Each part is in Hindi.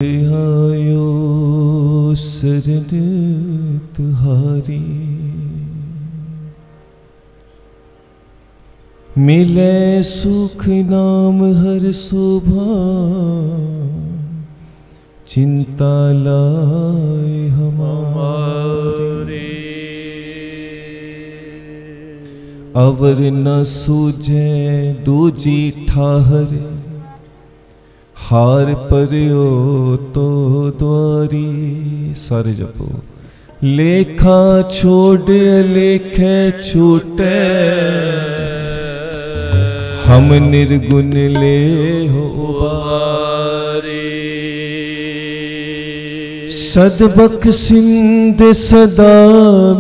आयो शरण तुहारी, मिले सुख नाम हर शोभा, चिंता लाए हमारी। अवर न सूझे दूजी ठाहर, हार पर्यो तो द्वारी। सारे जपो। लेखा छोड़ लेखे छूटे, हम निर्गुण ले हो बारी। सदबक सिंध सदा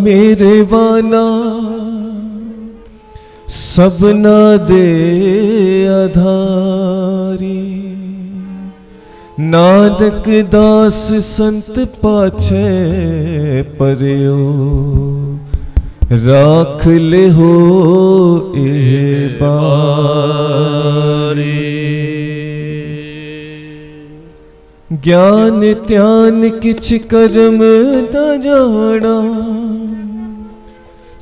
मेरे वाना, सबना दे आधारी। नानक दास संत पाछे पर्यो, राख ले हो ए बारी। ज्ञान त्यान किछ कर्म न जाना,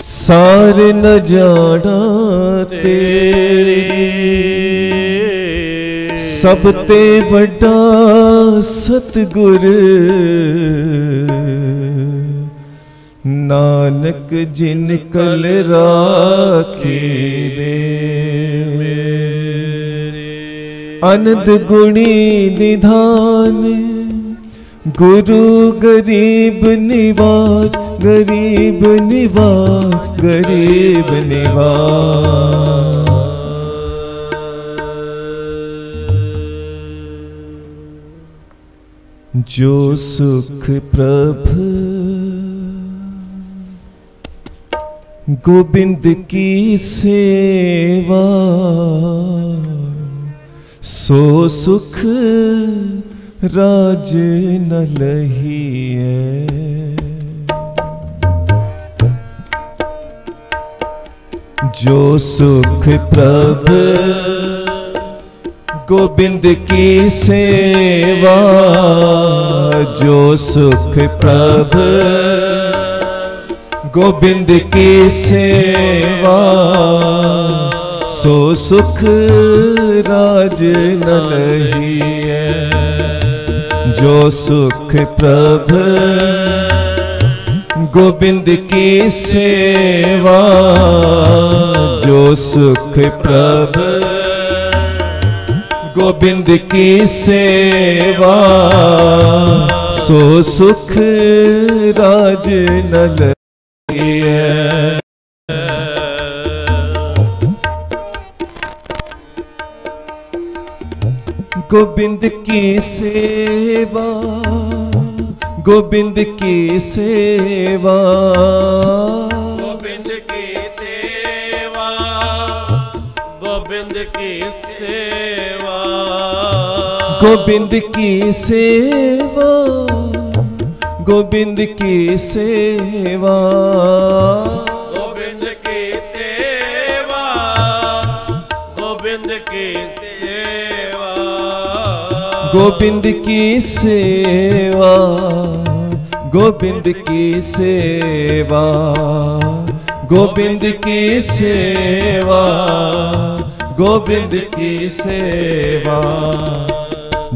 सार न जाना तेरी। सब ते वड्डा सतगुर, नानक जिन कल राखे मेरे। आनंद गुणी निधान, गुरु गरीब निवाज, गरीब निवाज, गरीब निवाज। जो सुख प्रभु गोविंद की सेवा, सो सुख राज न लहिए। जो सुख प्रभु गोविंद की सेवा, जो सुख प्रभु गोविंद की सेवा, सो सुख राज न लहिए। जो सुख प्रभु गोविंद की सेवा, जो सुख प्रभु गोविंद की सेवा, सो सुख राज न लहिए। गोविंद की सेवा, गोविंद की सेवा, गोविंद की सेवा, गोविंद की सेवा, गोविंद की सेवा, गोविंद की सेवा, गोविंद की सेवा, गोविंद की सेवा, गोविंद की सेवा, गोविंद की सेवा, गोविंद की सेवा, गोविंद की सेवा।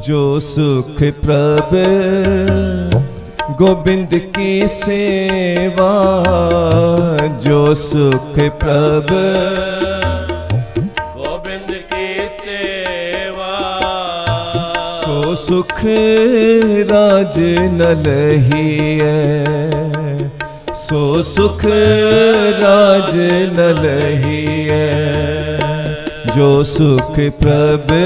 जो सुख प्रभु गोविंद की सेवा, जो सुख प्रभु गोविंद की सेवा, सो सुख राज न लहिए। सो सुख राज न लहिए। जो सुख प्रभु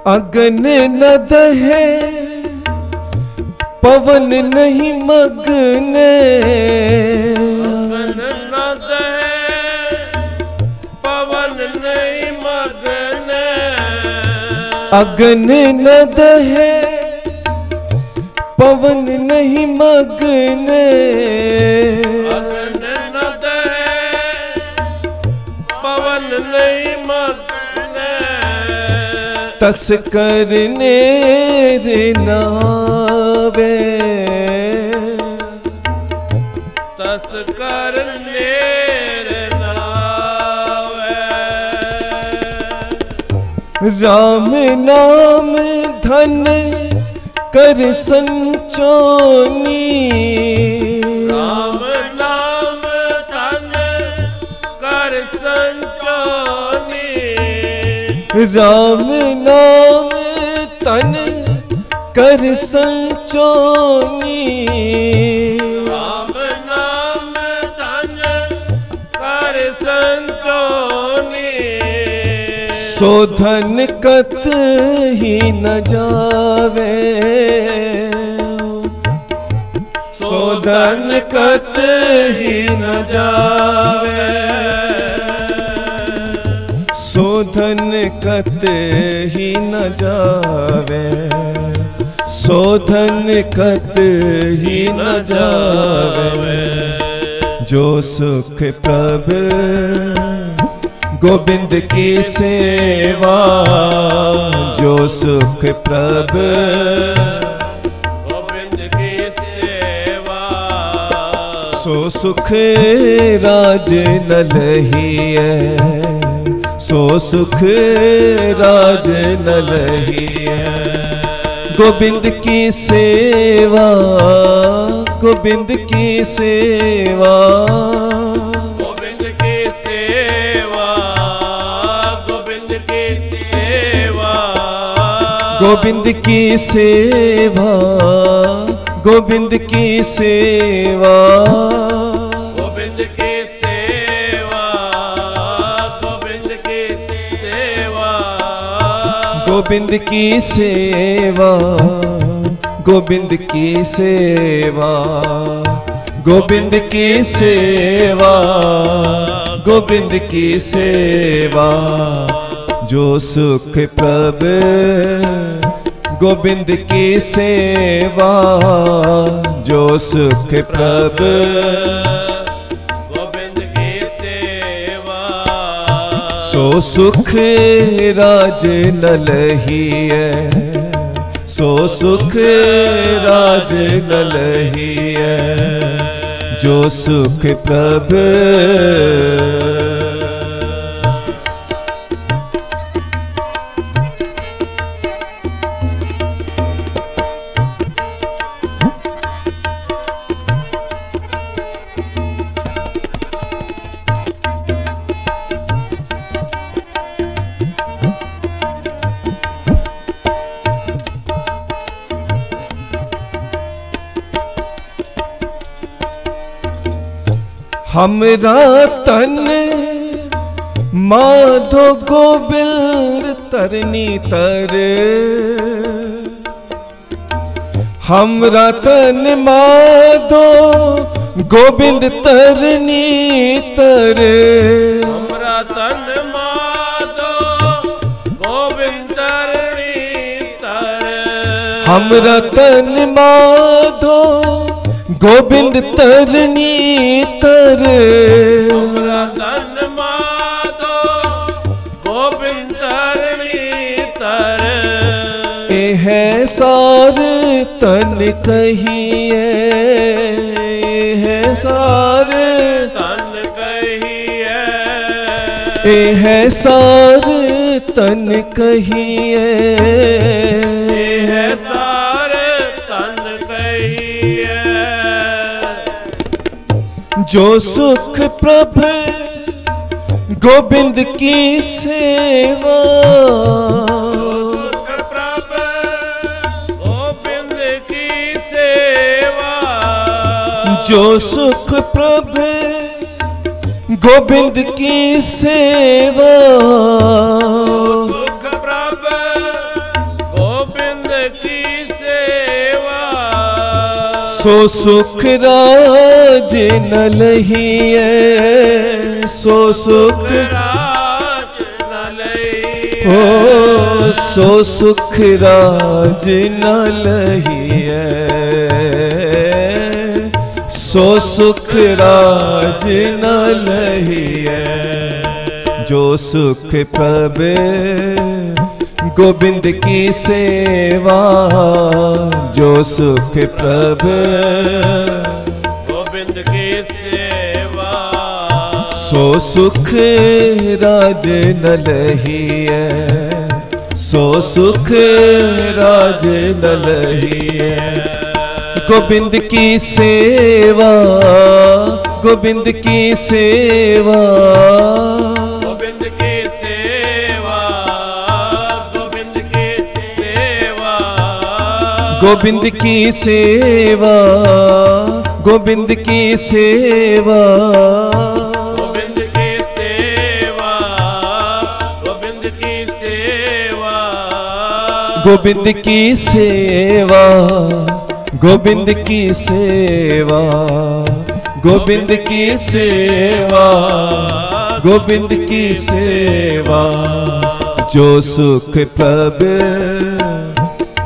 अगन न दहे, पवन नहीं मगने। अगन न दहे, पवन नहीं मगने। अगन न दहे पवन नहीं मगन, अगन न दहे पवन नहीं मगन, तस करने रे नावे, तस करने रे नावे। राम नाम धन कर संचोनी, राम नाम धन कर संचोनी, राम नाम तन कर संचोनी, राम नाम धन कर संचोनी, सो धन कत ही न जावे, सो धन कत ही न जावे, सो धन कत ही न जावे, सो धन कत ही न जावे। जो सुख प्रभु गोविंद की सेवा, जो सुख प्रभु गोविंद की सेवा, सो सुख राज न लहिए, सो सुख राज न लहिए। गोविंद की सेवा, गोविंद की सेवा, गोविंद की सेवा, गोविंद की सेवा, गोविंद की सेवा, गोविंद की सेवा, गोविंद की सेवा, गोविंद की सेवा, गोविंद की सेवा, गोविंद की सेवा, गोविंद की सेवा, गोविंद की सेवा। जो सुख प्रभु गोविंद की सेवा, जो सुख प्रभु गोविंद की सेवा, सो सुख राज न लहिए, सो सुख राज न लहिए। जो सुख प्रभु हमरा तन माधो गोविंद तरनी तर, हमरा तन माधो गोविंद तरनी तर, हमरा तन माधो गोविंद तरनी तर, हमरा तन माधो गोविंद तरनी तर, हमरा तन माधो गोविंद तरनी तर। एह सार तन कहिए, एह सार तन कहिए, एह सार तन कहिए, एह सार तन कहिए। जो सुख प्रभु गोविंद की सेवा, सुख प्रभु गोविंद की सेवा, जो सुख प्रभु गोविंद की सेवा, सुख प्रभु गोविंद की सेवा, सो सुख राज न लहिए, सो सुख राज न लई, हो सो सुख राज न लहिए, सो सुख राज न लहिए। जो सुख प्रभु गोविंद की सेवा, जो सुख प्रभु गोविंद की सेवा, सो सुख राज न लहिए, सो सुख राज न लहिए। गोविंद की सेवा, गोविंद की सेवा, गोविंद की सेवा, गोविंद की सेवा, गोविंद की सेवा, गोविंद की सेवा, गोविंद की सेवा, गोविंद की सेवा, गोविंद की सेवा, गोविंद की सेवा, गोविंद की सेवा, गोविंद की सेवा। जो सुख प्रभु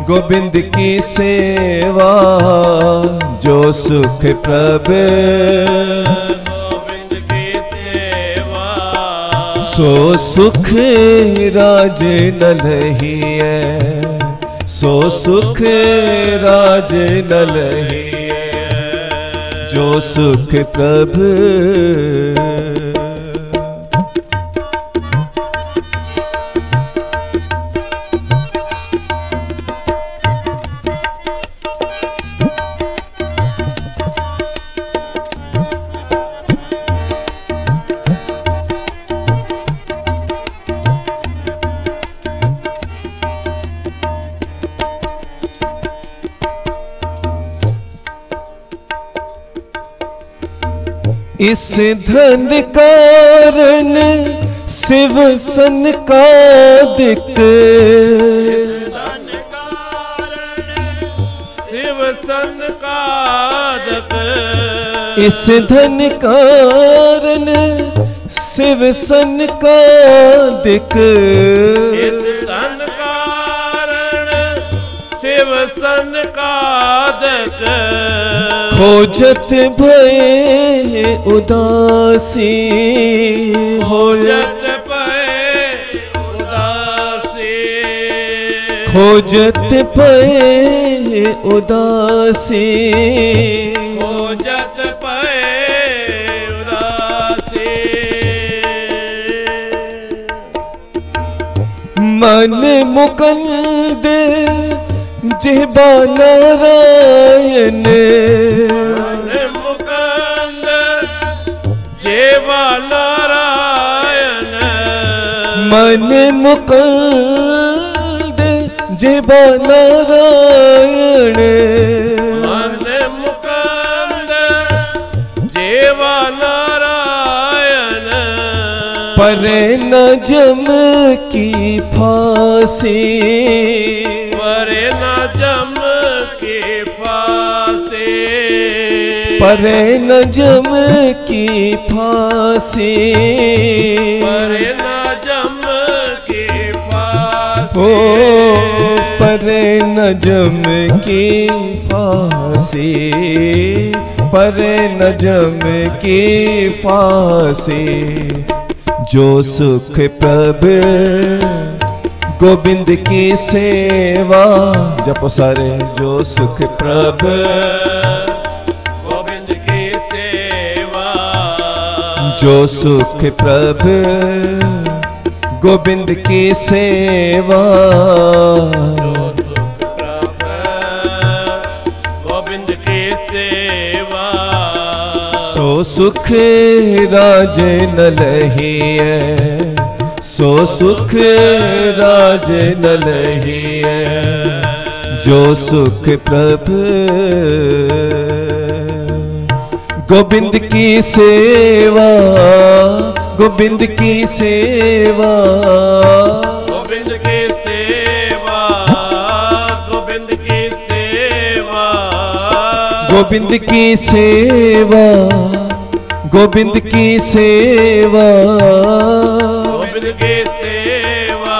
गोविंद की सेवा, जो सुख प्रभु गोविंद की सेवा, सो सुख राज न लहिए, सो सुख राज न लहिए। जो सुख प्रभु इस धन कारण शिव सन का दिक, धन कारण शिव सन कादक, इस धन कारण शिव सन का दिक। इस धन कारण शिव सन कादक, खोजत भये उदासी, खोजत भये उदासी, खोजत भये उदासी, खोजत भये उदासी। मन मुकुंद जिह्वा नारायण, मन मुकुंद जिह्वा नारायण, मन मुकुंद जिह्वा नारायण, मन मुकुंद जिह्वा नारायण, परे न जम की फांसी, परे न जम की फांसी, परे न जम की फांसी, परे न जम की फांसी, ओ परे न जम की फांसी, परे न जम की फांसी। जो सुख प्रभु गोविंद की सेवा, जपो सारे। जो सुख प्रभु गोविंद की सेवा, जो सुख प्रभु गोविंद की सेवा, गोविंद की सेवा, सो सुख राज न लहिए, सो सुख राज न लहिए। जो सुख प्रभु गोविंद की सेवा, गोविंद की सेवा, गोविंद की सेवा, गोविंद की सेवा, गोविंद की सेवा, गोविंद की सेवा, गोविंद की सेवा,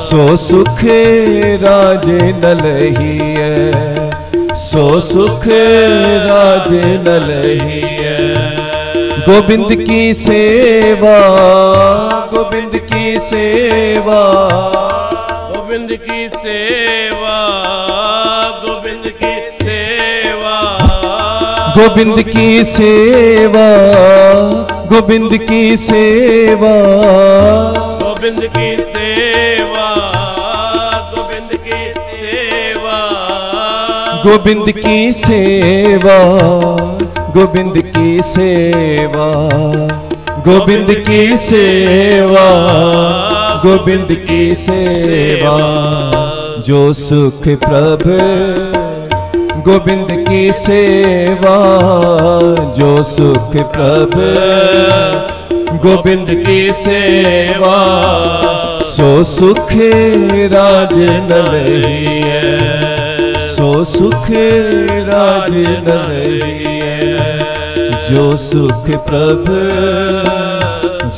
सो सुख राजे न लहिए, सो सुख राजे न लहिए। गोबिंद की सेवा, गोबिंद की सेवा, गोविंद की सेवा, गोविंद की सेवा, गोविंद की सेवा, गोविंद की सेवा, गोविंद की सेवा, गोविंद की सेवा, गोविंद की सेवा, गोविंद की सेवा, गोविंद की सेवा, गोविंद की सेवा। जो सुख प्रभु गोविंद की सेवा, जो सुख प्रभु गोविंद की सेवा, सो सुख राज न लहिए, सो सुख राज न लहिए। जो सुख प्रभु,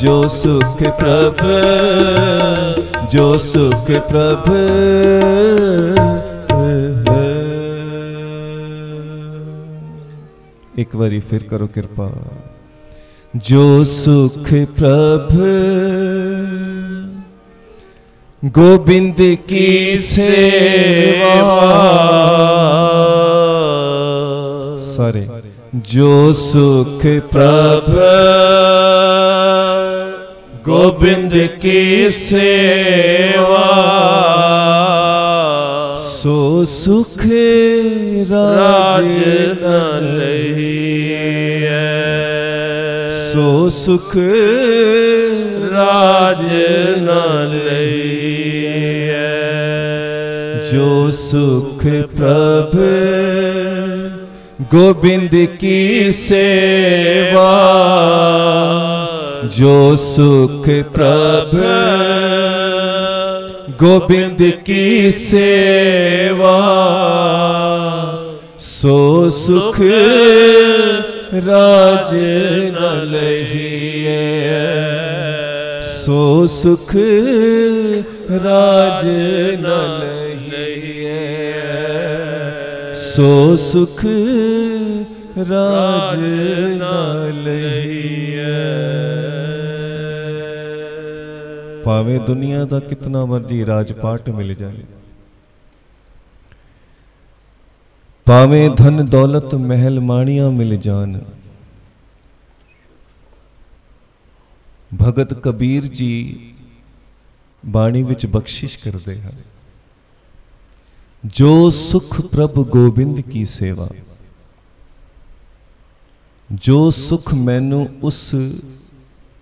जो सुख प्रभु, जो सुख प्रभु। एक बारी फिर करो कृपा। जो सुख प्रभु गोविंद की सेवा, सारे जो सुख प्रभु गोविंद की सेवा, सो सुख राज न लहिए, सो सुख राज न लहिए। जो सुख प्रभु गोविंद की सेवा, जो सुख प्रभु गोविंद की सेवा, सो सुख राज न लहिए, सो सुख राज न लहिए, सो सुख राज न लहिए। भावे दुनिया दा कितना मर्जी राजपाट मिल जाए, भावे धन दौलत महल माणिया मिल जान, भगत कबीर जी बाणी विच बख्शिश करते हैं। जो सुख प्रभु गोबिंद की सेवा, जो सुख मैनू उस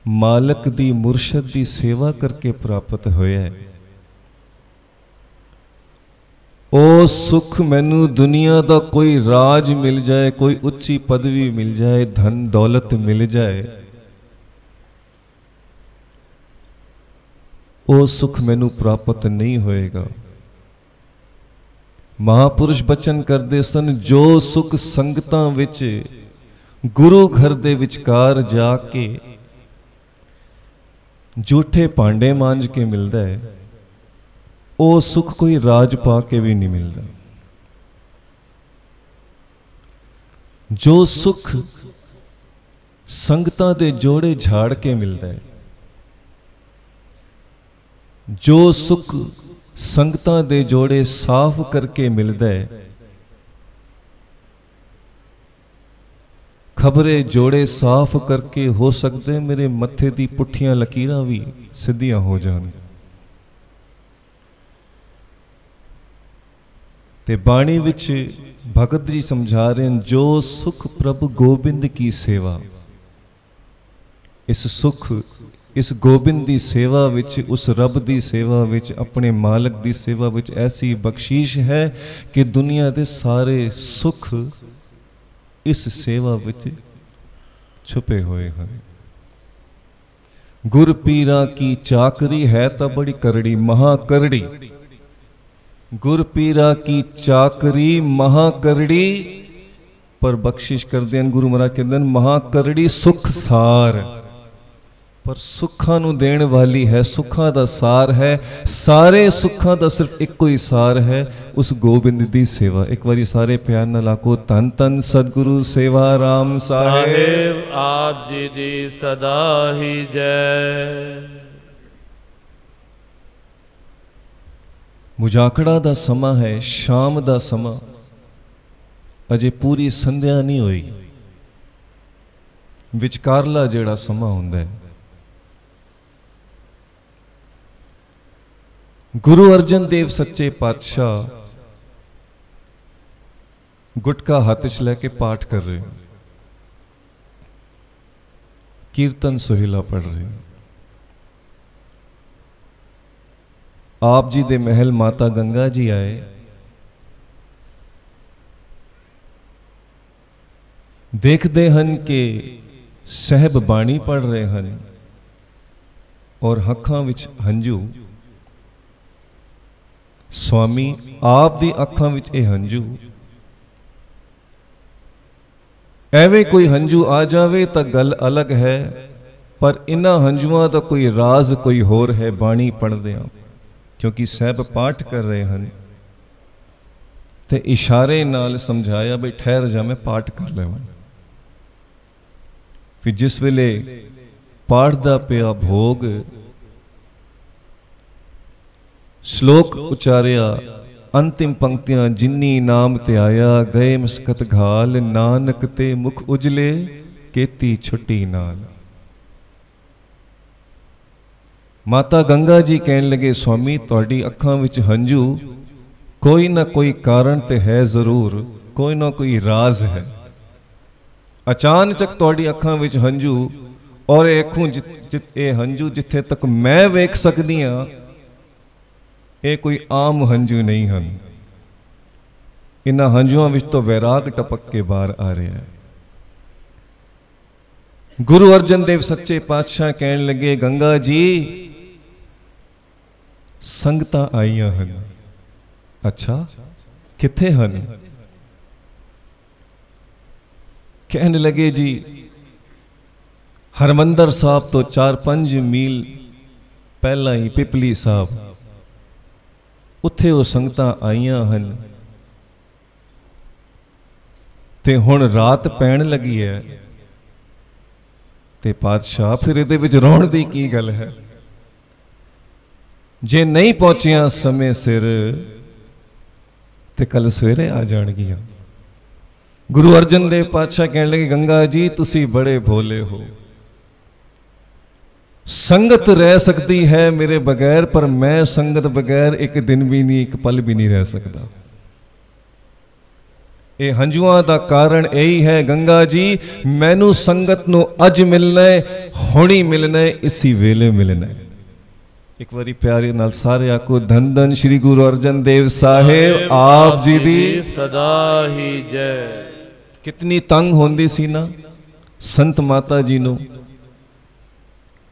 मालक दी मुर्शद दी सेवा करके प्राप्त होया है, ओ सुख मैनू दुनिया दा कोई राज मिल जाए, कोई उच्ची पदवी मिल जाए, धन दौलत मिल जाए, ओ सुख मैनू प्राप्त नहीं होएगा। महापुरुष बचन करते सन, जो सुख संगतां विच गुरु घर दे विचकार जाके झूठे भांडे मांज के मिलता है, ओ सुख कोई राज पा के भी नहीं मिलता। जो सुख संगतां दे जोड़े झाड़ के मिलता है, जो सुख संगतां दे जोड़े साफ करके मिलता है, खबरे जोड़े साफ करके हो सकते मेरे मत्थे दी पुठियां लकीरां भी सीधियां हो जान। ते बाणी विच भगत जी समझा रहे हैं, जो सुख प्रभु गोबिंद की सेवा, इस सुख इस गोबिंद दी सेवा विच, उस रब दी सेवा विच, अपने मालक दी सेवा विच ऐसी बख्शीश है कि दुनिया दे सारे सुख इस सेवा विच छुपे हुए हैं। गुर पीरा की चाकरी है तो बड़ी करड़ी, महाकरड़ी। गुर पीरा की चाकरी महाकरड़ी, पर बख्शिश कर दें गुरु महाराज कहते हैं महाकरड़ी सुख सार। पर सुखा नू देण वाली है, सुखा दा सार है, सारे सुखा दा सिर्फ एको ही सार है, उस गोबिंद दी सेवा। एक बारी सारे प्यार नाल आखो, धन धन सतगुरु सेवा राम साहेब आप जी दी सदा ही जय। मुजाकड़ा दा समा है, शाम दा समा, अजे पूरी संध्या नहीं होई, विचकारला जेड़ा समा हुंदा है। गुरु अर्जन देव सच्चे पातशाह गुटका हाथ च लैके पाठ कर रहे, कीर्तन सोहिला पढ़ रहे। आप जी दे महल माता गंगा जी आए, देखते हन के सहब बाणी पढ़ रहे हन और अखां विच हंजू। स्वामी आप दी अखां विच ए हंजू, एवें कोई हंजू आ जावे तां गल अलग है, पर इन्हां हंजुआं दा कोई राज कोई होर है बाणी पढ़दियां, क्योंकि सहब पाठ कर रहे हन ते इशारे नाल समझाया बई ठहर जा मैं पाठ कर लवां। फिर जिस वेले पाठ दा पिया भोग, श्लोक उचारिया, अंतिम पंक्तियां, जिन्नी नाम ते आया गए मस्कत घाल, नानक ते मुख उजले केती छुट्टी नाल। माता गंगा जी कहन लगे, स्वामी तुहाडी अखां विच हंजू, कोई ना कोई कारण ते है जरूर, कोई ना कोई राज है। अचानक तुहाडी अखां विच हंजू, और ए हंजू जिथे तक मैं वेख सकदी हां, ये कोई आम हंजू नहीं हैं। इन्हां हंजुआं विच तो वैराग टपक के बाहर आ रहा है। गुरु अर्जन देव सच्चे पातशाह कहन लगे, गंगा जी संगतां आईयां हन। अच्छा किथे हन? कहन लगे जी हरमंदर साहब तो 4-5 मील पहला ही पिपली साहब, उत्थे वो संगतां आईयां हन ते हुण रात पैण लगी है। ते पातशाह फिर इहदे विच रोण दी की गल है? जे नहीं पहुंचिया समय सिर ते कल सवेरे आ जाणगियां। गुरु अर्जन देव पातशाह कहने लगे, गंगा जी तुसी बड़े भोले हो, संगत रह सकती है मेरे बगैर, पर मैं संगत बगैर एक दिन भी नहीं, एक पल भी नहीं रह सकता। ये हंजुआं दा कारण यही है गंगा जी, मैनू संगत नू अज मिलना है, हुणी मिलना है, इसी वेले मिलना है। एक बारी प्यारे नाल सारे आखो, धन धन श्री गुरु अर्जन देव साहेब आप जी दी सदा ही जय। कितनी तंग होंदी सी ना संत माता जी नू,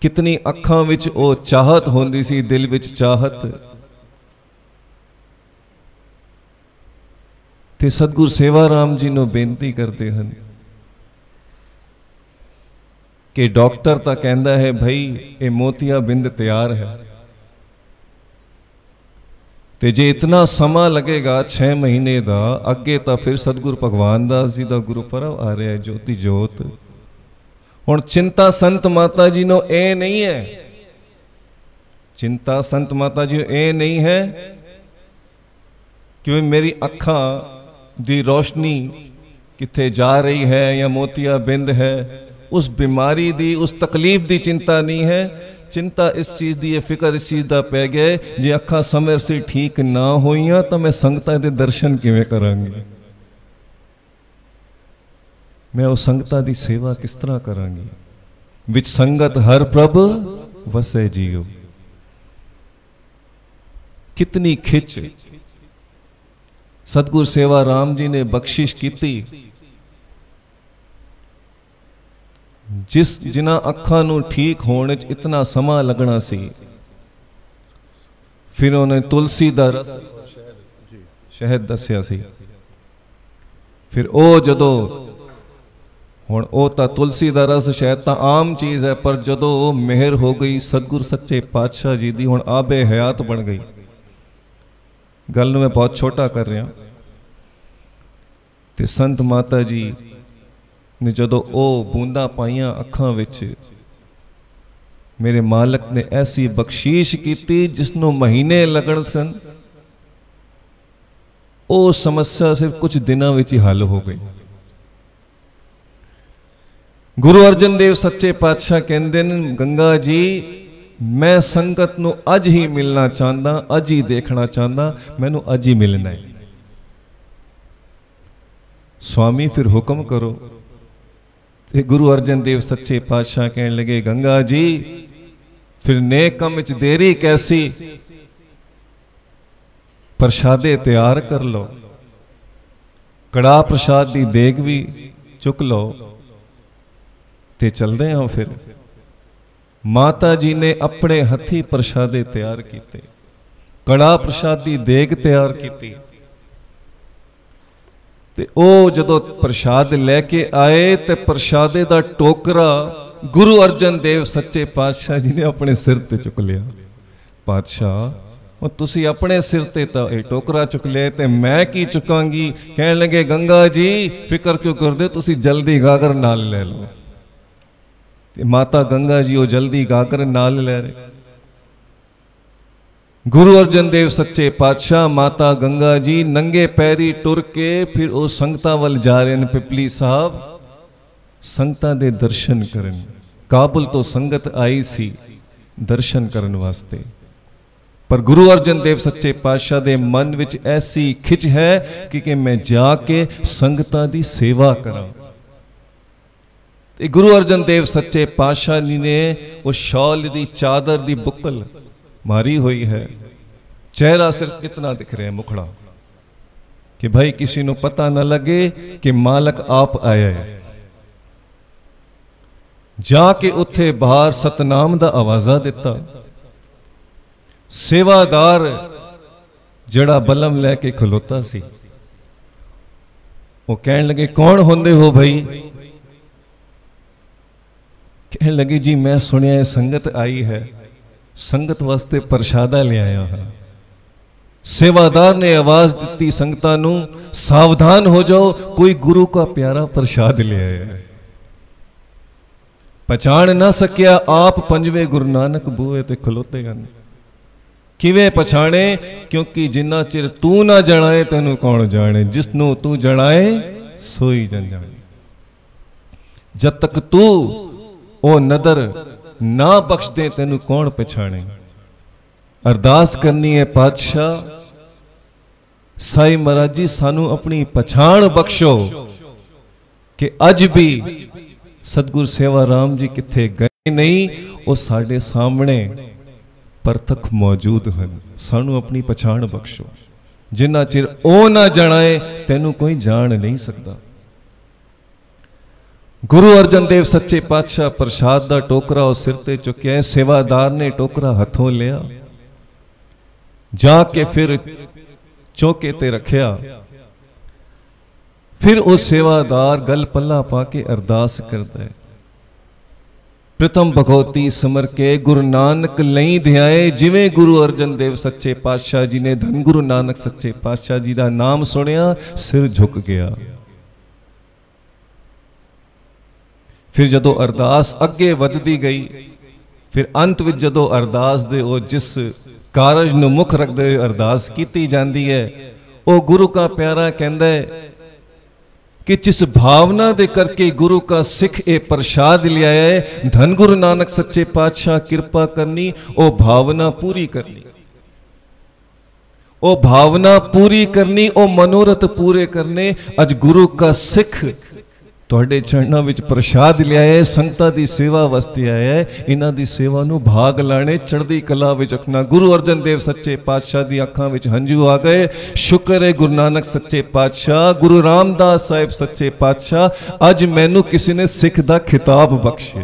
कितनी अखां विच ओ चाहत होंदी सी, दिल विच चाहत। ते सतगुरु सेवा राम जी नू बेनती करते हैं कि डॉक्टर तां कहंदा है भाई ये मोतिया बिंद तैयार है, ते जे इतना समा लगेगा 6 महीने का, अगे तो फिर सतगुरु भगवान दास जी का गुरुपरब आ रहा है, ज्योति जोत। हुण चिंता संत माता जी नो ए नहीं है, चिंता संत माता जी ए नहीं है कि मेरी अखां दी रोशनी किथे जा रही है या मोतिया बिंद है, उस बीमारी दी, उस तकलीफ दी चिंता नहीं है। चिंता इस चीज़ की, फिक्र इस चीज़ का पै गया, जे अखां समय से ठीक ना होइयां तो मैं संगतां दे दर्शन किवें करांगी, मैं उस संगतां दी सेवा किस तरह करांगी। विच संगत हर प्रभ वसे जियो। कितनी खिच सतगुरु सेवा राम जी ने बख्शिश की, जिस जिन्हां अखां नूं ठीक होने च इतना समा लगना सी, फिर उन्हें तुलसी दा रस शहद दस्या सी। फिर ओ जदों ਹੁਣ ਉਹ ਤਾਂ ਤੁਲਸੀ ਦਾ ਰਸ ਸ਼ਾਇਦ ਤਾਂ ਆਮ ਚੀਜ਼ ਹੈ, ਪਰ ਜਦੋਂ ਮਿਹਰ ਹੋ ਗਈ ਸਤਿਗੁਰ ਸੱਚੇ ਪਾਤਸ਼ਾਹ ਜੀ ਦੀ, ਹੁਣ ਆਬੇ ਹਯਾਤ ਬਣ ਗਈ। ਗੱਲ ਨੂੰ ਮੈਂ ਬਹੁਤ ਛੋਟਾ ਕਰ ਰਿਹਾ। ਤੇ ਸੰਤ ਮਾਤਾ ਜੀ ਨੇ ਜਦੋਂ ਉਹ ਬੂੰਦਾਂ ਪਾਈਆਂ ਅੱਖਾਂ ਵਿੱਚ, ਮੇਰੇ ਮਾਲਕ ਨੇ ਐਸੀ ਬਖਸ਼ੀਸ਼ ਕੀਤੀ ਜਿਸ ਨੂੰ ਮਹੀਨੇ ਲੱਗਣ ਸਨ, ਉਹ ਸਮੱਸਿਆ ਸਿਰਫ ਕੁਝ ਦਿਨਾਂ ਵਿੱਚ ਹੀ ਹੱਲ ਹੋ ਗਈ। ਗੁਰੂ ਅਰਜਨ ਦੇਵ ਸੱਚੇ ਪਾਤਸ਼ਾਹ ਕਹਿੰਦੇ ਨੇ, ਗੰਗਾ ਜੀ ਮੈਂ ਸੰਗਤ ਨੂੰ ਅੱਜ ਹੀ ਮਿਲਣਾ ਚਾਹੁੰਦਾ, ਅੱਜ ਹੀ ਦੇਖਣਾ ਚਾਹੁੰਦਾ, ਮੈਨੂੰ ਅੱਜ ਹੀ ਮਿਲਣਾ ਹੈ। स्वामी फिर हुक्म करो। ते गुरु अर्जन देव सच्चे पातशाह कहने लगे, गंगा जी फिर नेक कम विच देरी कैसी, प्रसादे तैयार कर लो, कड़ा प्रसाद दी देग भी चुक लो ते चलदे हां। फिर माता जी ने अपने हथी प्रसादे तैयार किए, कड़ा प्रसाद दी देग तैयार की। ते ओ जदों प्रसाद लैके आए ते प्रसादे दा टोकरा गुरु अर्जन देव सच्चे पातशाह जी ने अपने सिर ते चुक लिया। पातशाह तुसी अपने सिर ते तां ये टोकरा चुक लिया ते मैं की चुकांगी। कहने लगे, गंगा जी फिक्र क्यों करदे, तुसी जल्दी गागर नाल ले लो। ते माता गंगा जी वो जल्दी गागर नाल ले रहे। गुरु अर्जन देव सच्चे पातशाह माता गंगा जी नंगे पैरी टुर के फिर वो संगतां वल जा रहे हैं। पिपली साहब संगतां दे दर्शन करन, काबुल तो संगत आई सी दर्शन करन वास्ते, पर गुरु अर्जन देव सच्चे पातशाह दे मन विच ऐसी खिच है कि मैं जाके संगतां दी सेवा करां। ते गुरु अर्जन देव सच्चे पातशाह जी ने वो शॉल दी चादर दी बुकल मारी हुई है, चेहरा सिर्फ इतना दिख रहा है मुखड़ा, कि भाई किसी को पता न लगे कि मालक आप आया है। जाके उत्थे बाहर सतनाम दा आवाजा दिता। सेवादार जड़ा बलम लैके खलोता सी, वो कहने लगे, कौन होंदे हो भाई? कहने लगे, जी मैं सुनिया है संगत आई है, संगत वास्ते प्रसादा ले आया हाँ। सेवादार ने आवाज दी संगतां नूं, सावधान हो जाओ, कोई गुरु का प्यारा प्रसाद ले आया है। पछाण ना सकिया, आप पंजवे गुरु नानक बूहे ते खलोते हैं। किवें पछाणे? क्योंकि जिन्ना चिर तू ना जणाए तैनूं कौन जाने, जिसनूं तू जणाए सोई जन जाने। जब तक तू ओ नदर ना बख्श दे तेनू कौन पछाणे। अरदास करनी है, पातशाह साई महाराज जी सानू अपनी पछाण बख्शो कि अज भी सतगुर सेवा राम जी किथे गए नहीं, वो साडे सामने परतख मौजूद हैं। सानू अपनी पछाण बख्शो, जिन्ना चिर ओ ना जणाए तेनू कोई जान नहीं सकता। गुरु अर्जन देव सच्चे पातशाह प्रसाद दा टोकरा उस सिर ते चुकिया है। सेवादार ने टोकरा हथों लिया, जाके फिर चौके ते रखिया। फिर वो सेवादार गल पल्ला पाके अरदास करता है, प्रथम भगवती समर के गुरु नानक लई ध्याए। जिवें गुरु अर्जन देव सच्चे पातशाह जी ने धन गुरु नानक सच्चे पातशाह जी का नाम सुनिया, सिर झुक गया। फिर जदों अरदास अगे वधदी गई, फिर अंत विच जदों अरदास दे वो जिस कारज नूं मुख रखते हुए अरदास की जाती है, वो गुरु का प्यारा कहता है कि जिस भावना दे करके गुरु का सिख ए प्रसाद लिया है, धन गुरु नानक सच्चे पातशाह कृपा करनी, वो भावना पूरी करनी, वो भावना पूरी करनी, वो मनोरथ पूरे करने। अज गुरु का सिख तुहाडे चरणों विच प्रसाद लिया है, संगतां दी सेवा वास्ते आया है। इन्हां दी सेवा नूं भाग लाने, चढ़दी कला विच रखना। गुरु अर्जन देव सच्चे पातशाह दी अखां विच हंझू आ गए। शुक्र है गुरु नानक सच्चे पातशाह, गुरु रामदास साहिब सच्चे पातशाह, अज मैनू किसी ने सिख दा खिताब बख्शे,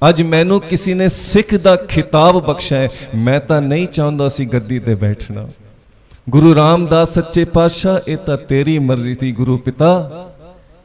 अज मैनू किसी ने सिख दा खिताब बख्शा है। मैं तां नहीं चाहुंदा सी गद्दी ते बैठना। गुरु रामदास सच्चे पातशाह, ये तां तेरी मर्जी थी गुरु पिता,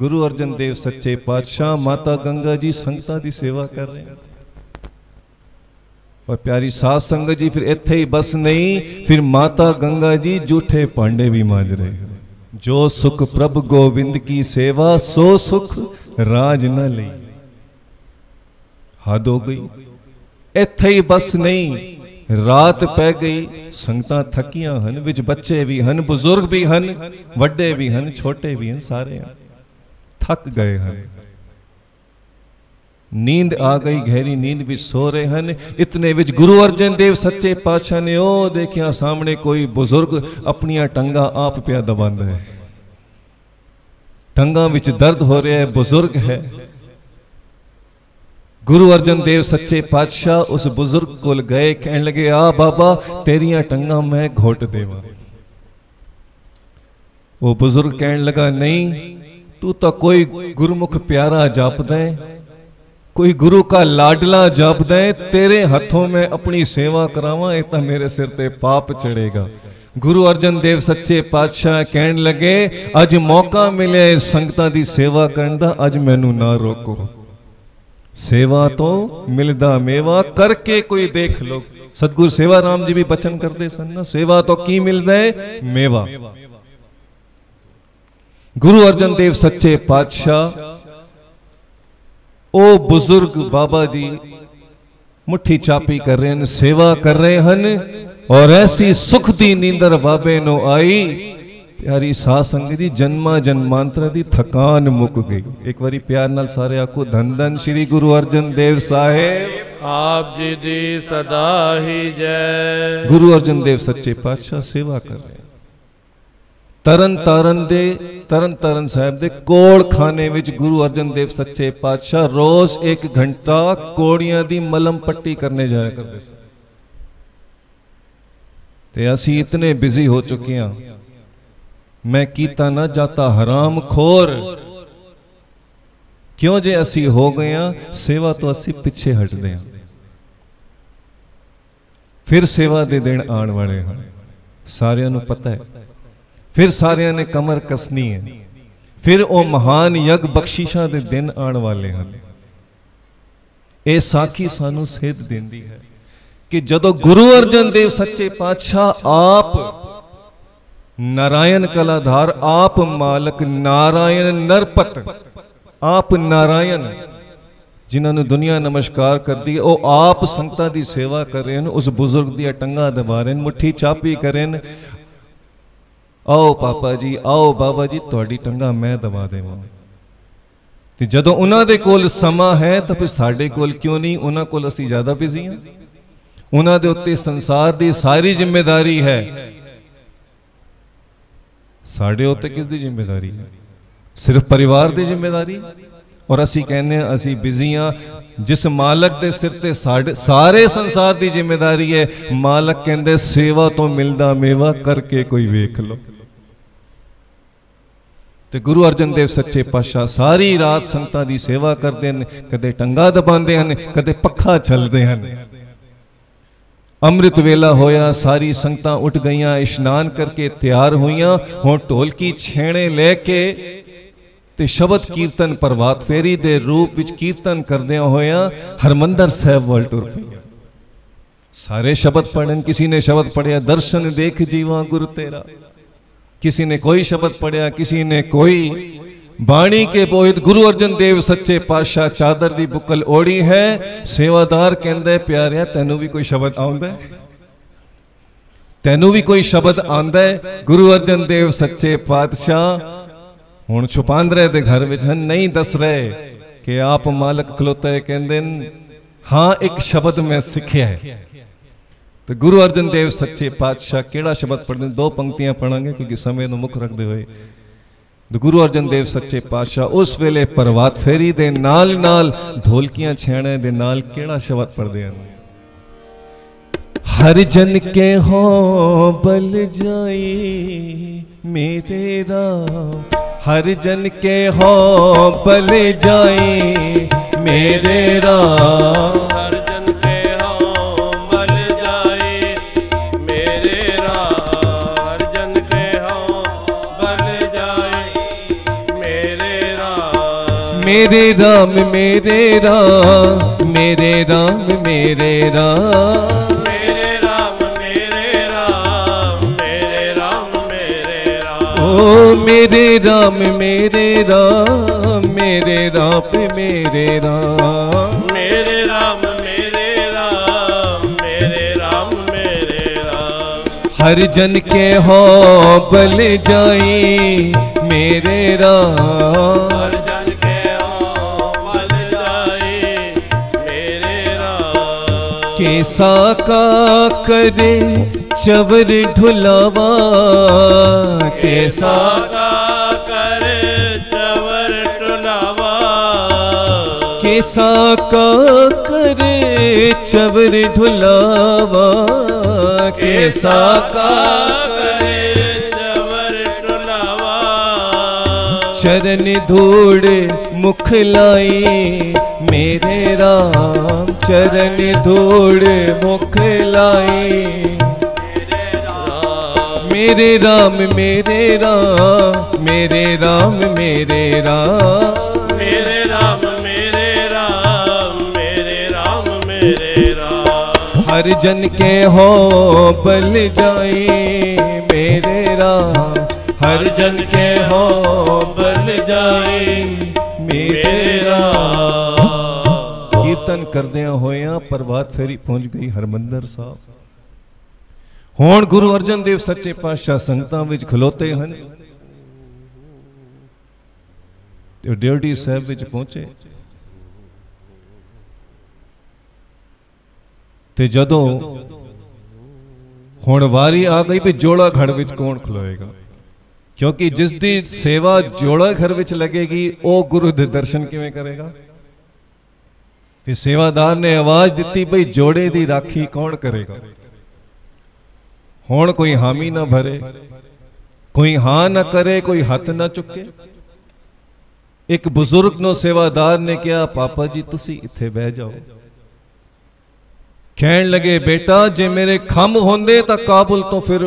गुरु अर्जन देव सच्चे पातशाह माता गंगा जी संगतां दी सेवा कर रहे हैं। और प्यारी साध संगत जी फिर इत्थे ही बस नहीं, फिर माता गंगा जी जूठे पांडे भी मांज रहे हैं। जो सुख प्रभु गोविंद की सेवा सो सुख राज न लई। हद हो गई। इत्थे ही बस नहीं, रात पै गई, संगतां थकियां हन, विच बच्चे भी हन, बुजुर्ग भी हन, वड्डे भी हन, छोटे भी हन, सारे हन, थक गए हन। नींद आ गई, गहरी नींद विच सो रहे हन। इतने विच गुरु अर्जन देव सच्चे पातशाह ने ओ देखिया सामने कोई बुजुर्ग अपनियां टंगा आप पिया दबांदा है। टंगा विच दर्द हो रहा है, बुजुर्ग है। गुरु अर्जन देव सच्चे पातशाह उस बुजुर्ग को गए, कहने लगे आ बाबा तेरियां टंगा मैं घोट देवा। वो बुजुर्ग कहने लगा नहीं, तू तो कोई गुरमुख प्यारा जाप दे, कोई गुरु का लाडला जाप दे, तेरे हाथों में अपनी सेवा करावा, ये तो मेरे सिर ते पाप चढ़ेगा। गुरु अर्जन देव सच्चे पातशाह कहने लगे अज मौका मिले संगतां दी सेवा करन दा, अज मैनू ना रोको। सेवा तो मिलदा मेवा, करके कोई देख लो। सतगुरु सेवा राम जी भी बचन करते सन ना, सेवा तो की मिलदा है मेवा। गुरु अर्जन देव सच्चे पातशाह ओ बुजुर्ग बाबा जी मुट्ठी चापी कर रहे हैं, सेवा कर रहे हैं। और ऐसी सुख दी नींदर बाबे नो आई, प्यारी साध संगत जी जन्मा जन्मांतर दी थकान मुक गई। एक बारी प्यार नाल सारे आखो धन धन श्री गुरु अर्जन देव साहेब आप जी दी सदा ही जय। गुरु अर्जन देव सच्चे पातशाह सेवा कर रहे हैं। तरन तारण साहब दे कोल खाने विच गुरु अर्जन देव सच्चे पातशाह रोज 1 घंटा कोड़ियां दी मलम पट्टी करने जाया करते सन। ते असी इतने बिजी हो चुके हैं, मैं कीता ना जाता हराम खोर, क्यों जे असी हो गए हैं सेवा तो असी पिछे हटते हैं। फिर सेवा दे दिन आने वाले हैं, सारियां नूं पता है। फिर सारियां ने कमर कसनी है। फिर वो महान यज्ञ बख्शिशा दे दिन आने वाले हैं। ये साखी सानू सेध देंदी है कि जदों गुरु अर्जन देव सच्चे पातशाह आप नारायण कलाधार, आप मालक नारायण नरपत, आप नारायण जिन्होंने दुनिया नमस्कार कर दी, वो आप संगतां दी सेवा कर रहे हैं। उस बुजुर्ग दी टंगा दबा रहे हैं, मुट्ठी चापी करें, आओ पापा जी, आओ बाबा जी तुहाडी टंगा मैं दबा देवां। ते जदों उन्हां दे कोल समा है तो फिर साडे कोल क्यों नहीं? उन्हां कोल असीं ज़्यादा बिजी हां। उन्हां दे उत्ते संसार दी सारी जिम्मेदारी है, साडे उत्ते किस दी जिम्मेदारी है? सिर्फ परिवार दी जिम्मेदारी। और असीं कहने असीं बिजी हां। जिस मालक दे सिर ते सारे संसार दी जिम्मेदारी है, मालक कहंदे सेवा तो मिलदा मेवा, करके कोई वेख लो। ते गुरु अर्जन देव सच्चे पातशाह सारी रात संगतां दी सेवा करदे हन, कदे टंगा दबांदे हन, कदे पक्खा चलदे हन। अमृत वेला होया, सारी संगतां उठ गईयां, इशनान करके तैयार हुईयां। हुण ढोलकी छेणे लेके ते शब्द कीर्तन प्रभात फेरी दे रूप विच कीर्तन करदियां होया हरमंदर साहब वल टुर पईयां। सारे शब्द पढ़न, किसी ने शब्द पढ़िया दर्शन देख जीवा गुरु तेरा, किसी ने कोई शब्द पढ़िया, किसी ने कोई। बाणी के बोहित गुरु अर्जन देव सच्चे पातशाह चादर दी बुकल ओढ़ी है। सेवादार कहंदे प्यारिया तैनू भी कोई शब्द आउंदा है? तैनू भी कोई शब्द आंदा है? गुरु अर्जन देव सच्चे पातशाह हुण छुपांदरे दे घर विच हन, नहीं दस रहे कि आप मालक खलोता है। कहंदे हाँ एक शब्द मैं सीखिया है। तो गुरु अर्जन देव सच्चे पातशाह केड़ा शब्द पढ़दे? 2 पंक्तियां पढ़ांगे क्योंकि समय नूं मुख रखदे होए। तो गुरु अर्जन देव सच्चे पातशाह उस वेले प्रभात फेरी दे नाल नाल ढोलकियां छेणे दे नाल केड़ा शब्द पढ़दे हन? हर जन के हो बल जाई मेरे राम, हर जन के हो बल जाई मेरे राम, हर जन के हो बल जाए मेरे राम, हर जन के हो बल जाए मेरे राम। मेरे राम मेरे राम मेरे राम मेरे राम मेरे राम मेरे राम मेरे राम मेरे राम। ओ मेरे राम मेरे राम मेरे राम मेरे राम मेरे राम मेरे राम मेरे राम मेरे राम। हर जन के हो बल जाई मेरे राम हर जन के हो बल जाई मेरे राम। कैसा का करे चवर ढुलावा कैसा का करे चवर टुलावा। कैसा का करे चवर ढुलावा कैसा का करे चवर टुलावा। चरण धूड़ मुख लाई मेरे राम चरण धूड़ मुख लाई मेरे राम मेरे राम मेरे राम मेरे राम मेरे राम मेरे राम मेरे राम मेरे राम। हर जन के हो बल जाई मेरे राम हर जन के हो बल जाई मेरे राम। कीर्तन करदियां होया प्रभात फेरी पहुंच गई हरमंदर साहब। ਹੁਣ ਗੁਰੂ ਅਰਜਨ ਦੇਵ ਸੱਚੇ ਪਾਤਸ਼ਾਹ ਸੰਗਤਾਂ ਵਿੱਚ ਖਲੋਤੇ ਹਨ ਤੇ ਡਿਊਟੀ ਸਾਹਿਬ ਵਿੱਚ ਪਹੁੰਚੇ ਤੇ ਜਦੋਂ ਹੁਣ ਵਾਰੀ ਆ ਗਈ ਵੀ ਜੋੜਾ ਘੜ ਵਿੱਚ ਕੌਣ ਖਲੋਏਗਾ ਕਿਉਂਕਿ ਜਿਸ ਦੀ ਸੇਵਾ ਜੋੜਾ ਘਰ ਵਿੱਚ ਲੱਗੇਗੀ ਉਹ ਗੁਰੂ ਦੇ ਦਰਸ਼ਨ ਕਿਵੇਂ ਕਰੇਗਾ। ਫਿਰ ਸੇਵਾਦਾਰ ਨੇ ਆਵਾਜ਼ ਦਿੱਤੀ ਭਈ ਜੋੜੇ ਦੀ ਰਾਖੀ ਕੌਣ ਕਰੇਗਾ। ਹੁਣ ਕੋਈ ਹਾਮੀ ਨਾ ਭਰੇ ਕੋਈ ਹਾਂ ਨਾ ਕਰੇ ਕੋਈ ਹੱਥ ਨਾ ਚੁੱਕੇ। ਇੱਕ ਬਜ਼ੁਰਗ ਨੂੰ ਸੇਵਾਦਾਰ ਨੇ ਕਿਹਾ ਪਾਪਾ ਜੀ ਤੁਸੀਂ ਇੱਥੇ ਬਹਿ ਜਾਓ। ਕਹਿਣ ਲਗੇ ਬੇਟਾ ਜੇ ਮੇਰੇ ਖੰਭ ਹੁੰਦੇ ਤਾਂ ਕਾਬੁਲ ਤੋਂ ਫਿਰ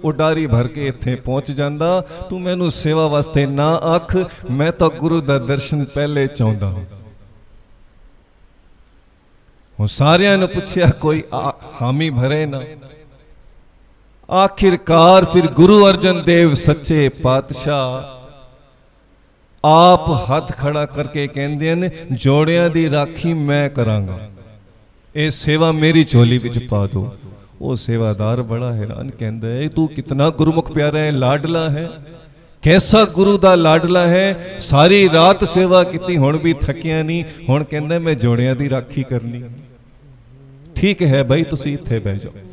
ਉਡਾਰੀ ਭਰ ਕੇ ਇੱਥੇ ਪਹੁੰਚ ਜਾਂਦਾ। ਤੂੰ ਮੈਨੂੰ ਸੇਵਾ ਵਾਸਤੇ ਨਾ ਆਖ ਮੈਂ ਤਾਂ ਗੁਰੂ ਦਾ ਦਰਸ਼ਨ ਪਹਿਲੇ ਚਾਹੁੰਦਾ ਹਾਂ। ਹੁਣ ਸਾਰਿਆਂ ਨੂੰ ਪੁੱਛਿਆ ਕੋਈ ਹਾਮੀ ਭਰੇ ਨਾ। आखिरकार फिर गुरु अर्जन देव सच्चे पातशाह आप हथ खड़ा करके कहंदे ने जोड़ियां दी राखी मैं करांगा ये सेवा मेरी झोली विच पा दो। वो सेवादार बड़ा हैरान कहंदा है तू कितना गुरुमुख प्यारा है लाडला है कैसा गुरु दा लाडला है सारी रात सेवा की हुण भी थकिया नहीं हुण कहंदा मैं जोड़ियां दी राखी करनी। ठीक है भाई तुसी इत्थे बैठ जाओ।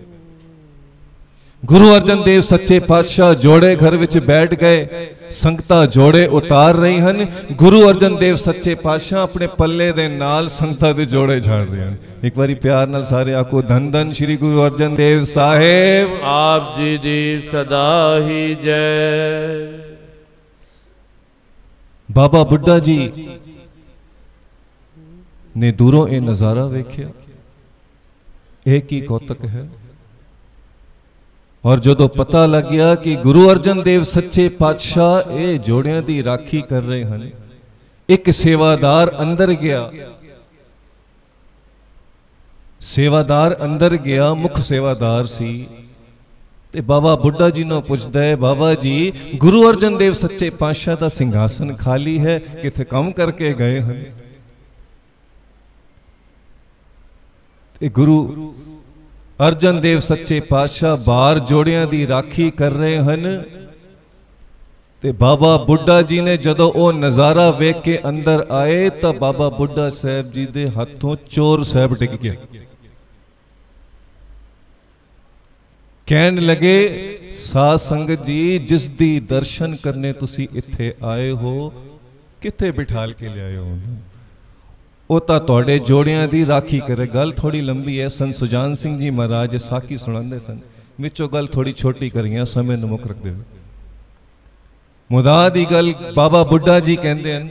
गुरु अर्जन देव सच्चे पातशाह जोड़े घर विच बैठ गए संगतां जोड़े उतार रही हैं। गुरु अर्जन देव सच्चे पातशाह अपने पल्ले दे नाल संगतां दे जोड़े झाड़ रहे हैं। एक बारी प्यार नाल सारे आखो धन धन श्री गुरु अर्जन देव साहेब आप जी दी सदा ही जय। बाबा बुड्ढा जी ने दूरों ये नजारा वेख्या एक ही कौतक है और जो पता लग गया कि गुरु अर्जन देव सच्चे पातशाह ये जोड़ियां दी राखी कर रहे हैं एक सेवादार अंदर गया। सेवादार अंदर गया मुख सेवादार सी ते बाबा बुड्ढा जी ने पुछदा है बाबा जी गुरु अर्जन देव सच्चे पातशाह दा सिंघासन खाली है किथे काम करके गए हैं। गुरु अर्जन देव सच्चे पातशाह बार जोड़ियां दी राखी कर रहे हैं ते बाबा बुड्ढा जी ने जदों वो नज़ारा वेख के अंदर आए तो बाबा बुड्ढा साहब जी दे हाथों चोर साहब डिग गया। कहन लगे साध संगत जी जिस दी दर्शन करने तुसी इत्थे आए हो किथे बिठाल के ले आए हो ਉਹ ਤਾਂ ਤੁਹਾਡੇ ਜੋੜਿਆਂ ਦੀ ਰਾਖੀ ਕਰੇ। ਗੱਲ ਥੋੜੀ ਲੰਬੀ ਹੈ। ਸੰਤ ਸੁਜਾਨ ਸਿੰਘ ਜੀ ਮਹਾਰਾਜ ਸਾਖੀ ਸੁਣਾਉਂਦੇ ਸਨ ਵਿੱਚੋਂ ਗੱਲ ਥੋੜੀ ਛੋਟੀ ਕਰੀਆਂ ਸਮੇਂ ਨੂੰ ਮੁੱਖ ਰੱਖਦੇ ਹੋਏ। ਮੁਦਾ ਦੀ ਗੱਲ ਬਾਬਾ ਬੁੱਢਾ ਜੀ ਕਹਿੰਦੇ ਹਨ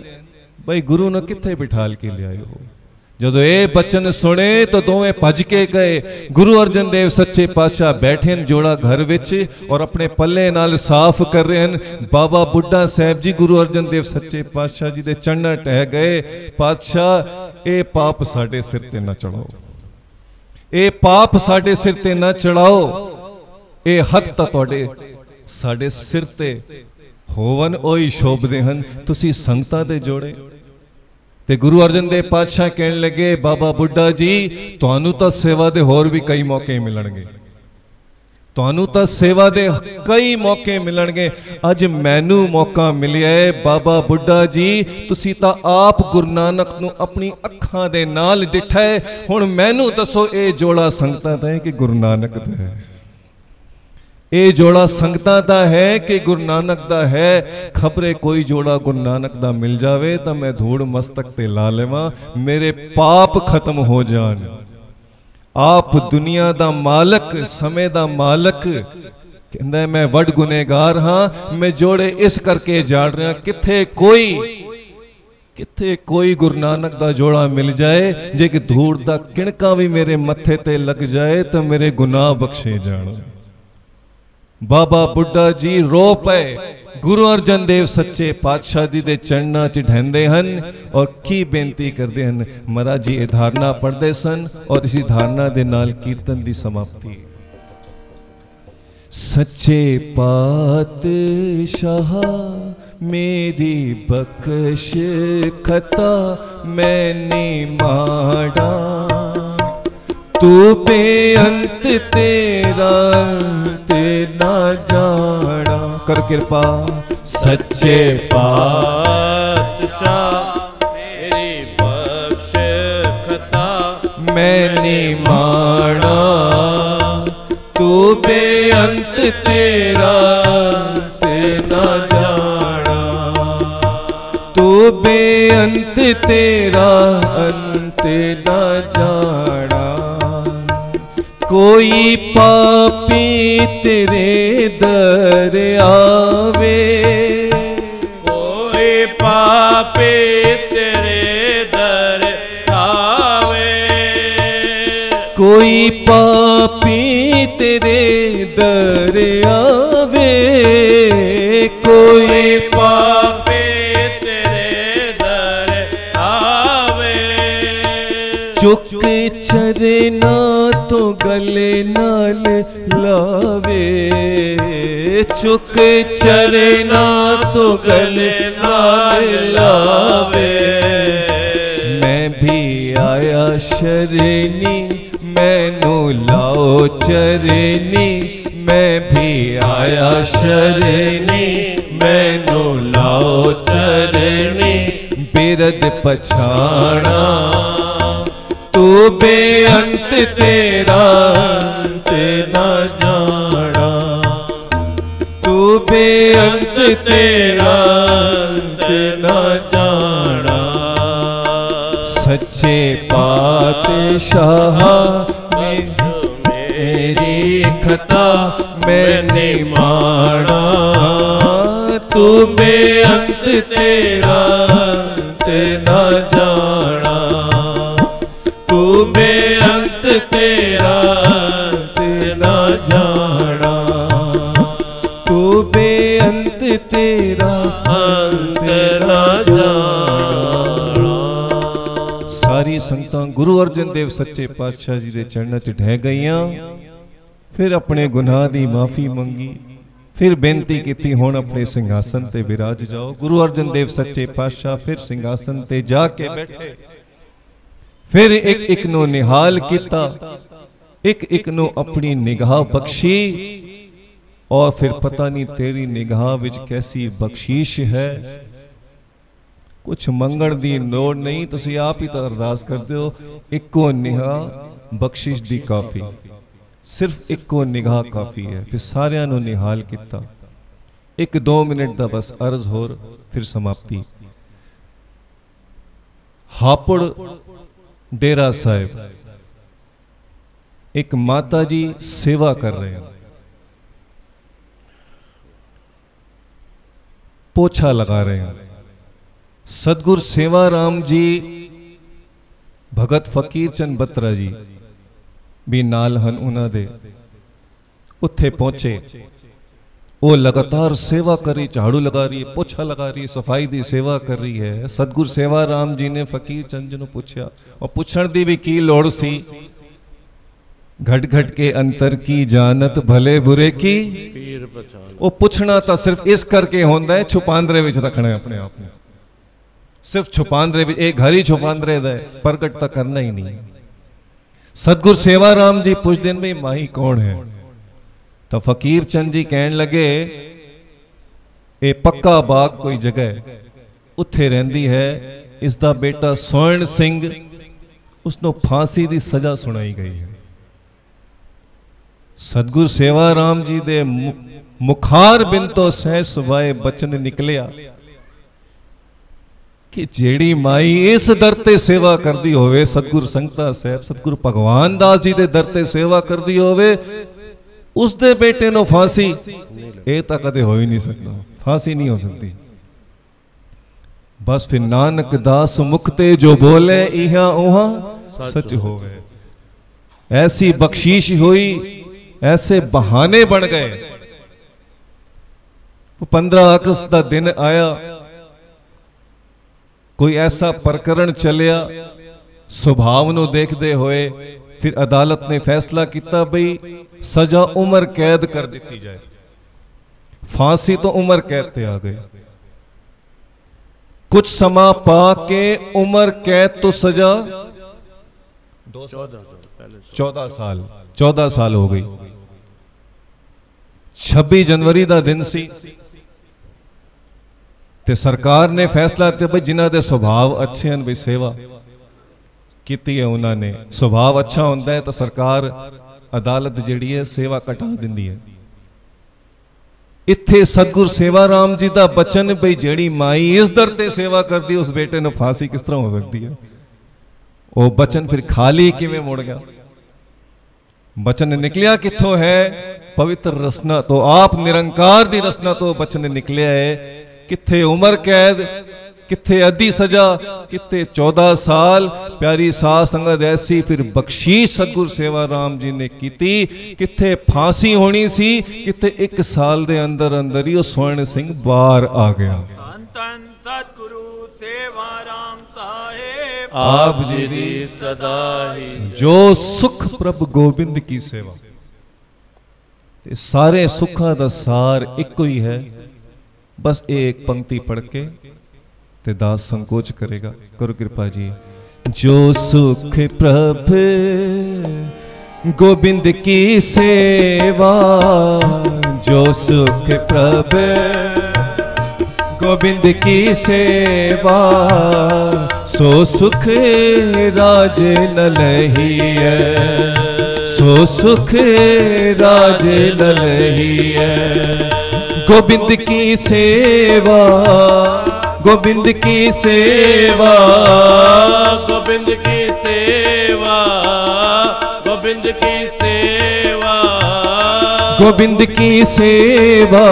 ਬਈ ਗੁਰੂ ਨੂੰ ਕਿੱਥੇ ਬਿਠਾਲ ਕੇ ਲਿਆਏ ਹੋ ਜਦੋਂ ਇਹ ਬਚਨ ਸੁਣੇ ਤਾਂ ਦੋਵੇਂ ਭੱਜ ਕੇ ਗਏ। ਗੁਰੂ ਅਰਜਨ ਦੇਵ ਸੱਚੇ ਪਾਤਸ਼ਾਹ ਬੈਠੇ ਹਨ ਜੋੜਾ ਘਰ ਵਿੱਚ ਔਰ ਆਪਣੇ ਪੱਲੇ ਨਾਲ ਸਾਫ਼ ਕਰ ਰਹੇ ਹਨ। ਬਾਬਾ ਬੁੱਢਾ ਸਾਹਿਬ ਜੀ ਗੁਰੂ ਅਰਜਨ ਦੇਵ ਸੱਚੇ ਪਾਤਸ਼ਾਹ ਜੀ ਦੇ ਚਰਨਾਂ ਟਹਿ ਗਏ। ਪਾਤਸ਼ਾਹ ਇਹ ਪਾਪ ਸਾਡੇ ਸਿਰ ਤੇ ਨਾ ਚੜਾਓ, ਇਹ ਪਾਪ ਸਾਡੇ ਸਿਰ ਤੇ ਨਾ ਚੜਾਓ। ਇਹ ਹੱਥ ਤਾਂ ਤੁਹਾਡੇ ਸਾਡੇ ਸਿਰ ਤੇ ਹੋਵਨ ਉਹੀ ਸ਼ੋਭਦੇ ਹਨ, ਤੁਸੀਂ ਸੰਗਤਾਂ ਦੇ ਜੋੜੇ। ਤੇ ਗੁਰੂ ਅਰਜਨ ਦੇਵ ਪਾਤਸ਼ਾਹ ਕਹਿਣ ਲੱਗੇ ਬਾਬਾ ਬੁੱਢਾ ਜੀ ਤੁਹਾਨੂੰ ਤਾਂ ਸੇਵਾ ਦੇ ਹੋਰ ਵੀ ਕਈ ਮੌਕੇ ਮਿਲਣਗੇ, ਤੁਹਾਨੂੰ ਤਾਂ ਸੇਵਾ ਦੇ ਕਈ ਮੌਕੇ ਮਿਲਣਗੇ। ਅੱਜ ਮੈਨੂੰ ਮੌਕਾ ਮਿਲਿਆ ਹੈ ਬਾਬਾ ਬੁੱਢਾ ਜੀ, ਤੁਸੀਂ ਤਾਂ ਆਪ ਗੁਰੂ ਨਾਨਕ ਨੂੰ ਆਪਣੀ ਅੱਖਾਂ ਦੇ ਨਾਲ ਡਿਠਾ ਹੈ। ਹੁਣ ਮੈਨੂੰ ਦੱਸੋ ਇਹ ਜੋੜਾ ਸੰਗਤਾਂ ਦਾ ਹੈ ਕਿ ਗੁਰੂ ਨਾਨਕ ਦਾ ਹੈ? ਇਹ ਜੋੜਾ ਸੰਗਤਾਂ ਦਾ ਹੈ ਕਿ ਗੁਰੂ ਨਾਨਕ ਦਾ ਹੈ? ਖਬਰੇ ਕੋਈ ਜੋੜਾ ਗੁਰੂ ਨਾਨਕ ਦਾ ਮਿਲ ਜਾਵੇ ਤਾਂ ਮੈਂ ਧੂੜ ਮਸਤਕ ਤੇ ਲਾ ਲਵਾਂ, ਮੇਰੇ ਪਾਪ ਖਤਮ ਹੋ ਜਾਣ। ਆਪ ਦੁਨੀਆ ਦਾ ਮਾਲਕ, ਸਮੇਂ ਦਾ ਮਾਲਕ ਕਹਿੰਦਾ ਮੈਂ ਵੱਡ ਗੁਨੇਗਾਰ ਹਾਂ, ਮੈਂ ਜੋੜੇ ਇਸ ਕਰਕੇ ਜਾੜ ਰਿਹਾ ਕਿੱਥੇ ਕੋਈ ਗੁਰੂ ਨਾਨਕ ਦਾ ਜੋੜਾ ਮਿਲ ਜਾਏ, ਜੇ ਕਿ ਧੂੜ ਦਾ ਕਿਣਕਾ ਵੀ ਮੇਰੇ ਮੱਥੇ ਤੇ ਲੱਗ ਜਾਏ ਤਾਂ ਮੇਰੇ ਗੁਨਾਹ ਬਖਸ਼ੇ ਜਾਣ। ਬਾਬਾ ਬੁੱਢਾ ਜੀ ਰੋ ਪਏ, ਗੁਰੂ ਅਰਜਨ ਦੇਵ ਸੱਚੇ ਪਾਤਸ਼ਾਹ ਜੀ ਦੇ ਚਰਨਾਂ 'ਚ ਢਹਿੰਦੇ ਹਨ ਔਰ ਕੀ ਬੇਨਤੀ ਕਰਦੇ ਹਨ। ਮਹਾਰਾਜ ਜੀ ਇਹ ਧਾਰਨਾ ਪੜ੍ਹਦੇ ਸਨ ਔਰ ਇसी ਧਾਰਨਾ ਦੇ ਨਾਲ ਕੀਰਤਨ ਦੀ ਸਮਾਪਤੀ। ਸੱਚੇ ਪਾਤਸ਼ਾਹ ਮੇਰੀ ਬਖਸ਼ ਖਤਾ ਮੈਂ ਨੀ ਮਾੜਾ, ਤੂੰ ਬੇਅੰਤ ਤੇਰਾ ਤੇ ਨਾ ਜਾਣਾ। ਕਰ ਕਿਰਪਾ ਸੱਚੇ ਪਾਤਸ਼ਾਹ ਮੇਰੀ ਬਖਸ਼ ਖਤਾ ਮੈਂ ਨੀ ਮਾਣਾ, ਤੂੰ ਬੇਅੰਤ ਤੇਰਾ ਤੇ ਨਾ ਜਾਣਾ, ਤੂੰ ਬੇਅੰਤ ਤੇਰਾ ਅੰਤ ਨਾ ਜਾਣਾ। ਕੋਈ ਪਾਪੀ ਤੇਰੇ ਦਰ ਆਵੇ, ਕੋਈ ਪਾਪੀ ਤੇਰੇ ਦਰ ਆਵੇ, ਕੋਈ ਪਾਪੀ ਤੇਰੇ ਦਰ ਆਵੇ, ਕੋਈ ਪਾਪੀ ਤੇਰੇ ਦਰ ਆਵੇ। ਚੁੱਕ ਚਰਨਾਂ ਤੋਂ ਗਲੇ ਨਾਲ ਲਾਵੇ, ਚੁੱਕ ਚਰਨਾਂ ਤੋਂ ਗਲੇ ਨਾਲ ਲਾਵੇ। ਮੈਂ ਵੀ ਆਇਆ ਸ਼ਰਨੀ ਮੈਨੂੰ ਲਾਓ ਚਰਨੀ, ਮੈਂ ਵੀ ਆਇਆ ਸ਼ਰਨੀ ਮੈਨੂੰ ਲਾਓ ਚਰਨੀ। ਬਿਰਦ ਪਛਾਣਾ ਤੂੰ ਬੇਅੰਤ ਤੇਰਾ ਅੰਤ ਨਾ ਜਾਣਾ, ਤੂੰ ਬੇਅੰਤ ਤੇਰਾ ਅੰਤ ਨਾ ਜਾਣਾ। ਸੱਚੇ ਪਾਤਸ਼ਾਹ ਮੇਰੀ ਖਤਾ ਮੈਂ ਨਹੀਂ ਮਾਣਾ, ਤੂੰ ਬੇਅੰਤ ਤੇਰਾ ਅੰਤ ਨਾ ਜਾਣਾ, ਤੂੰ ਬੇਅੰਤ ਤੇਰਾ ਅੰਤ ਨਾ ਜਾਣਾ, ਤੂੰ ਬੇਅੰਤ ਤੇਰਾ ਅੰਤ ਨਾ ਜਾਣਾ। ਸਾਰੀ ਸੰਗਤਾਂ ਗੁਰੂ ਅਰਜਨ ਦੇਵ ਸੱਚੇ ਪਾਤਸ਼ਾਹ ਜੀ ਦੇ ਚਰਨਾਂ 'ਚ ਢਹਿ ਗਈਆਂ। ਫਿਰ ਆਪਣੇ ਗੁਨਾਹ ਦੀ ਮਾਫੀ ਮੰਗੀ, ਫਿਰ ਬੇਨਤੀ ਕੀਤੀ ਹੁਣ ਆਪਣੇ ਸਿੰਘਾਸਨ ਤੇ ਵਿਰਾਜ ਜਾਓ। ਗੁਰੂ ਅਰਜਨ ਦੇਵ ਸੱਚੇ ਪਾਤਸ਼ਾਹ ਫਿਰ ਸਿੰਘਾਸਨ ਤੇ ਜਾ ਕੇ ਬੈਠੇ, ਫਿਰ ਇੱਕ ਇੱਕ ਨੂੰ ਨਿਹਾਲ ਕੀਤਾ, ਇੱਕ ਇੱਕ ਨੂੰ ਆਪਣੀ ਨਿਗਾਹ ਬਖਸ਼ੀ ਔਰ ਫਿਰ ਪਤਾ ਨਹੀਂ ਤੇਰੀ ਨਿਗਾਹ ਵਿੱਚ ਕੈਸੀ ਬਖਸ਼ੀਸ਼ ਹੈ। ਕੁਛ ਮੰਗਣ ਦੀ ਲੋੜ ਨਹੀਂ, ਤੁਸੀਂ ਆਪ ਹੀ ਤਾਂ ਅਰਦਾਸ ਕਰਦੇ ਹੋ। ਇੱਕੋ ਨਿਗਾਹ ਬਖਸ਼ਿਸ਼ ਦੀ ਕਾਫੀ, ਸਿਰਫ ਇੱਕੋ ਨਿਗਾਹ ਕਾਫੀ ਹੈ। ਫਿਰ ਸਾਰਿਆਂ ਨੂੰ ਨਿਹਾਲ ਕੀਤਾ। 1-2 ਮਿੰਟ ਦਾ ਬਸ ਅਰਜ਼ ਹੋਰ, ਫਿਰ ਸਮਾਪਤੀ। ਹਾਪੜ ਡੇਰਾ ਸਾਹਿਬ ਇੱਕ ਮਾਤਾ ਜੀ ਸੇਵਾ ਕਰ ਰਹੇ ਹਨ, पोछा लगा रहे हैं। सतगुरु सेवा राम जी भगत फकीर चंद बत्रा जी भी नाल हन उन्हां दे। उत्थे पहुंचे, वो लगातार सेवा करी, झाड़ू लगा रही है, पोछा लगा रही है, सफाई दी सेवा कर रही है। सतगुरु सेवा राम जी ने फकीर चंद जी नूं पुछया, और पुछण दी भी की लोड़ सी, घट घट के अंतर की जानत भले बुरे की पीर पहचान। वो पुछना तो सिर्फ इस करके होंदा है, छुपांदरे विच रखना है अपने आप में, सिर्फ छुपांदरे विच, एक घर ही छुपांदरे दा है, प्रगट तो करना ही नहीं। सतगुरु सेवा राम जी पुछदे ने, भाई माही कौन है? तो फकीर चंद जी कहन लगे, ये पक्का बाग कोई जगह, उत्थे रहंदी है, इसका बेटा स्वर्ण सिंह, उसनों फांसी की सजा सुनाई गई है। सतगुरु सेवा राम जी दे मुखार बिन तो सह सुभाए बचन निकलिया कि जेड़ी माई इस दर ते सेवा करदी होवे, सतगुरु संगता साहब सतगुरु भगवान दास जी दे दर ते सेवा करदी होवे, उसदे बेटे नो फांसी, ये तो कदे हो ही नहीं सकता, फांसी नहीं हो सकती। बस फिर नानक दास मुक्ते जो बोले, इहा उहा सच हो गए। ऐसी बख्शीश हुई, ऐसे बहाने बन गए। 15 अगस्त का दिन आया, कोई ऐसा प्रकरण चलिया, स्वभाव नूं देखते हुए फिर अदालत ने फैसला किया, भाई सजा उम्र कैद कर दी जाए। फांसी तो उम्र कैद ते आ गए, कुछ समा पा के उम्र कैद तो सजा 14 साल हो गई। 26 जनवरी का दिन सी ते सरकार ने फैसला किया, भाई जिन्हां दे स्वभाव अच्छे हैं, भाई सेवा की है उन्होंने, स्वभाव अच्छा होता है तो सरकार अदालत जिहड़ी है सेवा कटा दिंदी है। इत्थे सतगुरु सेवा राम जी का बचन, भाई जेड़ी माई इस दर ते सेवा करती, उस बेटे ने फांसी किस तरह हो सकती है? वो बचन फिर खाली किवें मुड़ गया? बचन निकलिया कित्थों है? पवित्र रसना तो आप निरंकार दी रसना तो बचन निकलिया है। कित्थे उम्र कैद, कित्थे अद्धी सजा, कित्थे 14 साल। प्यारी साध संगत ऐसी फिर बख्शीश सतगुरु सेवा राम जी ने कीती। कित्थे फांसी होनी सी, कित्थे 1 साल दे अंदर अंदर ही वो स्वर्ण सिंह बाहर आ गया। सतगुरु सेवा राम साहेब आप जी दी सदा ही जो सुख प्रभु गोबिंद की सेवा। ते सारे सुखा दा सार इको ही है। बस एक पंक्ति पढ़ के ते दास संकोच करेगा। करो कृपा जी। जो सुख प्रभु गोबिंद की सेवा, जो सुख प्रभु गोबिंद की सेवा, सो सुख राज न लहिए, सो सुख राज न लहिए। गोबिंद की सेवा, गोबिंद की सेवा, गोबिंद की सेवा, गोबिंद की सेवा, गोबिंद की सेवा,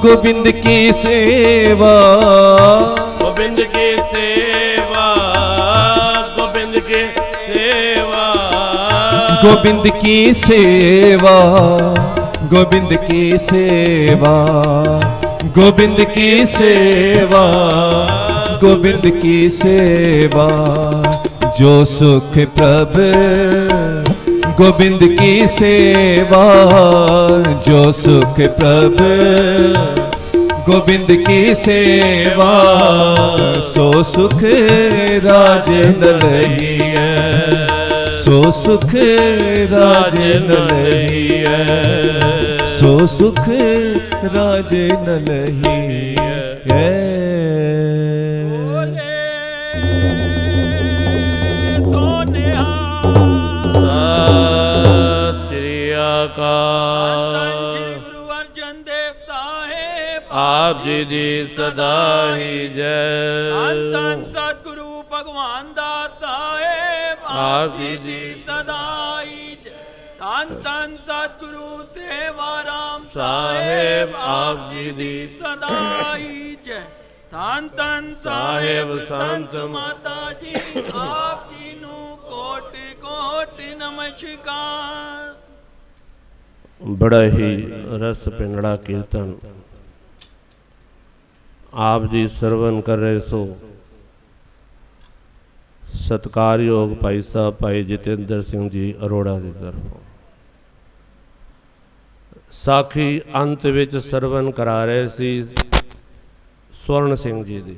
गोबिंद की सेवा, गोबिंद की सेवा, गोबिंद की सेवा, गोबिंद की सेवा, गोबिंद की सेवा, गोबिंद की सेवा, गोबिंद की सेवा। जो सुख प्रभु गोबिंद की सेवा, जो सुख प्रभु गोबिंद की सेवा, सो सुख राज न लहिए, सो सुख राज न लहिए, सो सुख राज न लहिए। आप जी दी सदा ही जय। धन सतगुरु भगवान दास साहेब आप जी दी सदा ही जय। धन धन सतगुरु सेवा राम साहेब आप जी दी सदा ही जय। ਧੰਨ ਧੰਨ ਸਾਹਿਬ ਸਾਹਿਬ ਸੰਤ ਸੰਤ ਮਾਤਾ ਜੀ ਆਪ ਜੀ ਨੂੰ ਕੋਟਿ ਕੋਟਿ ਨਮਸਕਾਰ। ਬੜਾ ਹੀ ਰਸ ਪਿੰਡੜਾ ਕੀਰਤਨ ਆਪ ਜੀ ਸਰਵਨ ਕਰ ਰਹੇ ਸੋ। ਸਤਿਕਾਰਯੋਗ ਭਾਈ ਸਾਹਿਬ ਭਾਈ ਜਤਿੰਦਰ ਸਿੰਘ ਜੀ ਅਰੋੜਾ ਦੀ ਤਰਫੋਂ ਸਾਖੀ ਅੰਤ ਵਿੱਚ ਸਰਵਨ ਕਰਾ ਰਹੇ ਸੀ ਸਵਰਨ ਸਿੰਘ ਜੀ ਦੀ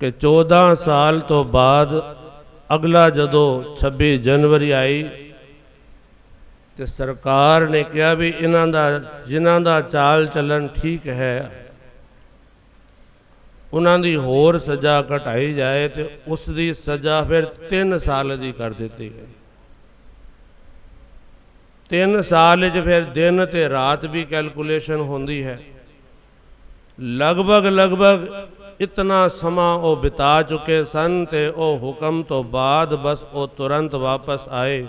ਕਿ 14 ਸਾਲ ਤੋਂ ਬਾਅਦ ਅਗਲਾ ਜਦੋਂ 26 ਜਨਵਰੀ ਆਈ ਤੇ ਸਰਕਾਰ ਨੇ ਕਿਹਾ ਵੀ ਇਹਨਾਂ ਦਾ ਜਿਨ੍ਹਾਂ ਦਾ ਚਾਲ ਚੱਲਣ ਠੀਕ ਹੈ ਉਹਨਾਂ ਦੀ ਹੋਰ ਸਜ਼ਾ ਘਟਾਈ ਜਾਏ ਤੇ ਉਸ ਦੀ ਸਜ਼ਾ ਫਿਰ 3 ਸਾਲ ਦੀ ਕਰ ਦਿੱਤੀ ਗਈ। 3 ਸਾਲ 'ਚ ਫਿਰ ਦਿਨ ਤੇ ਰਾਤ ਵੀ ਕੈਲਕੂਲੇਸ਼ਨ ਹੁੰਦੀ ਹੈ। ਲਗਭਗ ਇਤਨਾ ਸਮਾਂ ਉਹ ਬਿਤਾ ਚੁੱਕੇ ਸਨ ਤੇ ਉਹ ਹੁਕਮ ਤੋਂ ਬਾਅਦ ਬਸ ਉਹ ਤੁਰੰਤ ਵਾਪਸ ਆਏ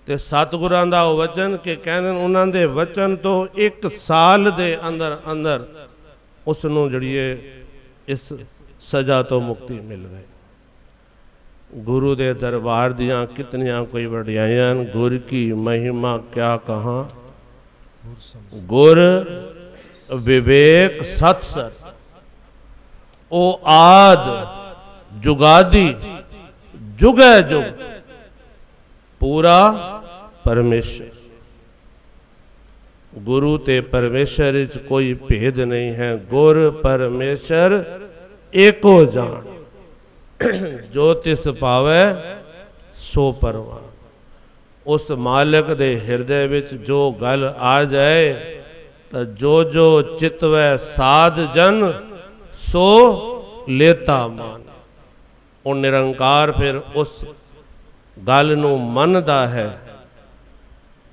ਤੇ ਸਤਿਗੁਰਾਂ ਦਾ ਉਹ ਵਚਨ ਕਿ ਕਹਿੰਦੇ ਉਹਨਾਂ ਦੇ ਵਚਨ ਤੋਂ 1 ਸਾਲ ਦੇ ਅੰਦਰ ਉਸ ਨੂੰ ਜਿਹੜੀ ਇਸ ਸਜ਼ਾ ਤੋਂ ਮੁਕਤੀ ਮਿਲ ਗਈ। ਗੁਰੂ ਦੇ ਦਰਬਾਰ ਦੀਆਂ ਕਿਤਨੀਆਂ ਕੋਈ ਵਡਿਆਈਆਂ। ਗੁਰ ਕੀ ਮਹਿਮਾ ਕਿਆ ਕਹਾਂ, ਗੁਰ ਵਿਵੇਕ ਸਤਸਰ ਉਹ ਆਦ ਜੁਗਾਦੀ ਜੁਗੈ ਜੁਗ ਪੂਰਾ ਪਰਮੇਸ਼ਰ। ਗੁਰੂ ਤੇ ਪਰਮੇਸ਼ਰ ਵਿੱਚ ਕੋਈ ਭੇਦ ਨਹੀਂ ਹੈ। ਗੁਰ ਪਰਮੇਸ਼ਰ ਏਕੋ ਜਾਣ, ਜੋ ਤਿਸ ਪਾਵੈ ਸੋ ਪਰਵਾਨ। ਉਸ ਮਾਲਕ ਦੇ ਹਿਰਦੇ ਵਿੱਚ ਜੋ ਗੱਲ ਆ ਜਾਏ ਤਾਂ ਜੋ ਜੋ ਚਿਤਵੈ ਸਾਧ ਜਨ ਸੋ ਲੇਤਾ ਮਾਨ। ਉਹ ਨਿਰੰਕਾਰ ਫਿਰ ਉਸ ਗੱਲ ਨੂੰ ਮੰਨਦਾ ਹੈ।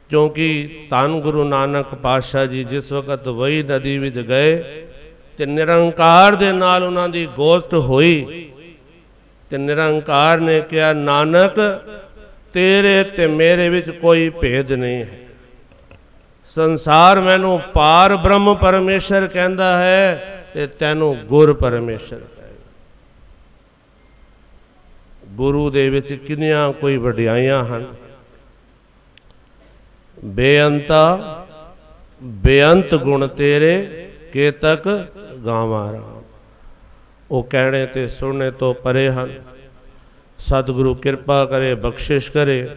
ਕਿਉਂਕਿ ਧੰਨ ਗੁਰੂ ਨਾਨਕ ਪਾਤਸ਼ਾਹ ਜੀ ਜਿਸ ਵਕਤ ਵਹੀ ਨਦੀ ਵਿੱਚ ਗਏ ਤੇ ਨਿਰੰਕਾਰ ਦੇ ਨਾਲ ਉਹਨਾਂ ਦੀ ਗੋਸ਼ਟ ਹੋਈ ਤੇ ਨਿਰੰਕਾਰ ਨੇ ਕਿਹਾ ਨਾਨਕ ਤੇਰੇ ਤੇ ਮੇਰੇ ਵਿੱਚ ਕੋਈ ਭੇਦ ਨਹੀਂ ਹੈ। ਸੰਸਾਰ ਮੈਨੂੰ ਪਾਰ ਬ੍ਰਹਮ ਪਰਮੇਸ਼ਰ ਕਹਿੰਦਾ ਹੈ ਤੇ ਤੈਨੂੰ ਗੁਰ ਪਰਮੇਸ਼ਰ ਕਹੇਗਾ। ਗੁਰੂ ਦੇ ਵਿੱਚ ਕਿੰਨੀਆਂ ਕੋਈ ਵਡਿਆਈਆਂ ਹਨ। ਬੇਅੰਤਾ ਬੇਅੰਤ ਗੁਣ ਤੇਰੇ ਕੇਤਕ ਗਾਵਾਂ ਰਾਮ। ਉਹ ਕਹਿਣੇ ਤੇ ਸੁਣਨੇ ਤੋਂ ਪਰੇ ਹਨ। ਸਤਿਗੁਰੂ ਕਿਰਪਾ ਕਰੇ, ਬਖਸ਼ਿਸ਼ ਕਰੇ,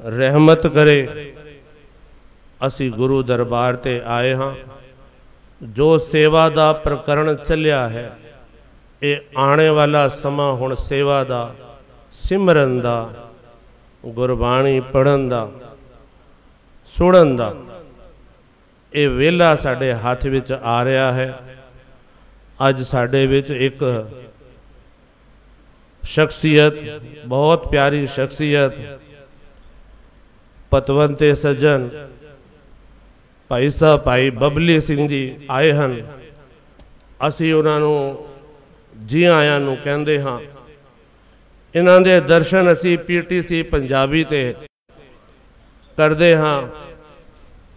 ਰਹਿਮਤ ਕਰੇ। ਅਸੀਂ ਗੁਰੂ ਦਰਬਾਰ ਤੇ ਆਏ ਹਾਂ। ਜੋ ਸੇਵਾ ਦਾ ਪ੍ਰਕਰਣ ਚੱਲਿਆ ਹੈ ਇਹ ਆਉਣੇ ਵਾਲਾ ਸਮਾਂ ਹੁਣ ਸੇਵਾ ਦਾ, ਸਿਮਰਨ ਦਾ, ਗੁਰਬਾਣੀ ਪੜ੍ਹਨ ਦਾ, ਸੁਣਨ ਦਾ ਇਹ ਵੇਲਾ ਸਾਡੇ ਹੱਥ ਵਿੱਚ ਆ ਰਿਹਾ ਹੈ। ਅੱਜ ਸਾਡੇ ਵਿੱਚ ਇੱਕ ਸ਼ਖਸੀਅਤ, ਬਹੁਤ ਪਿਆਰੀ ਸ਼ਖਸੀਅਤ, ਪਤਵੰਤੇ ਸੱਜਣ ਭਾਈ ਸਾਹਿਬ ਭਾਈ ਬਬਲੀ ਸਿੰਘ ਜੀ ਆਏ ਹਨ। ਅਸੀਂ ਉਹਨਾਂ ਨੂੰ ਜੀ ਆਇਆਂ ਨੂੰ ਕਹਿੰਦੇ ਹਾਂ। ਇਹਨਾਂ ਦੇ ਦਰਸ਼ਨ ਅਸੀਂ PTC ਪੰਜਾਬੀ ਤੇ ਕਰਦੇ ਹਾਂ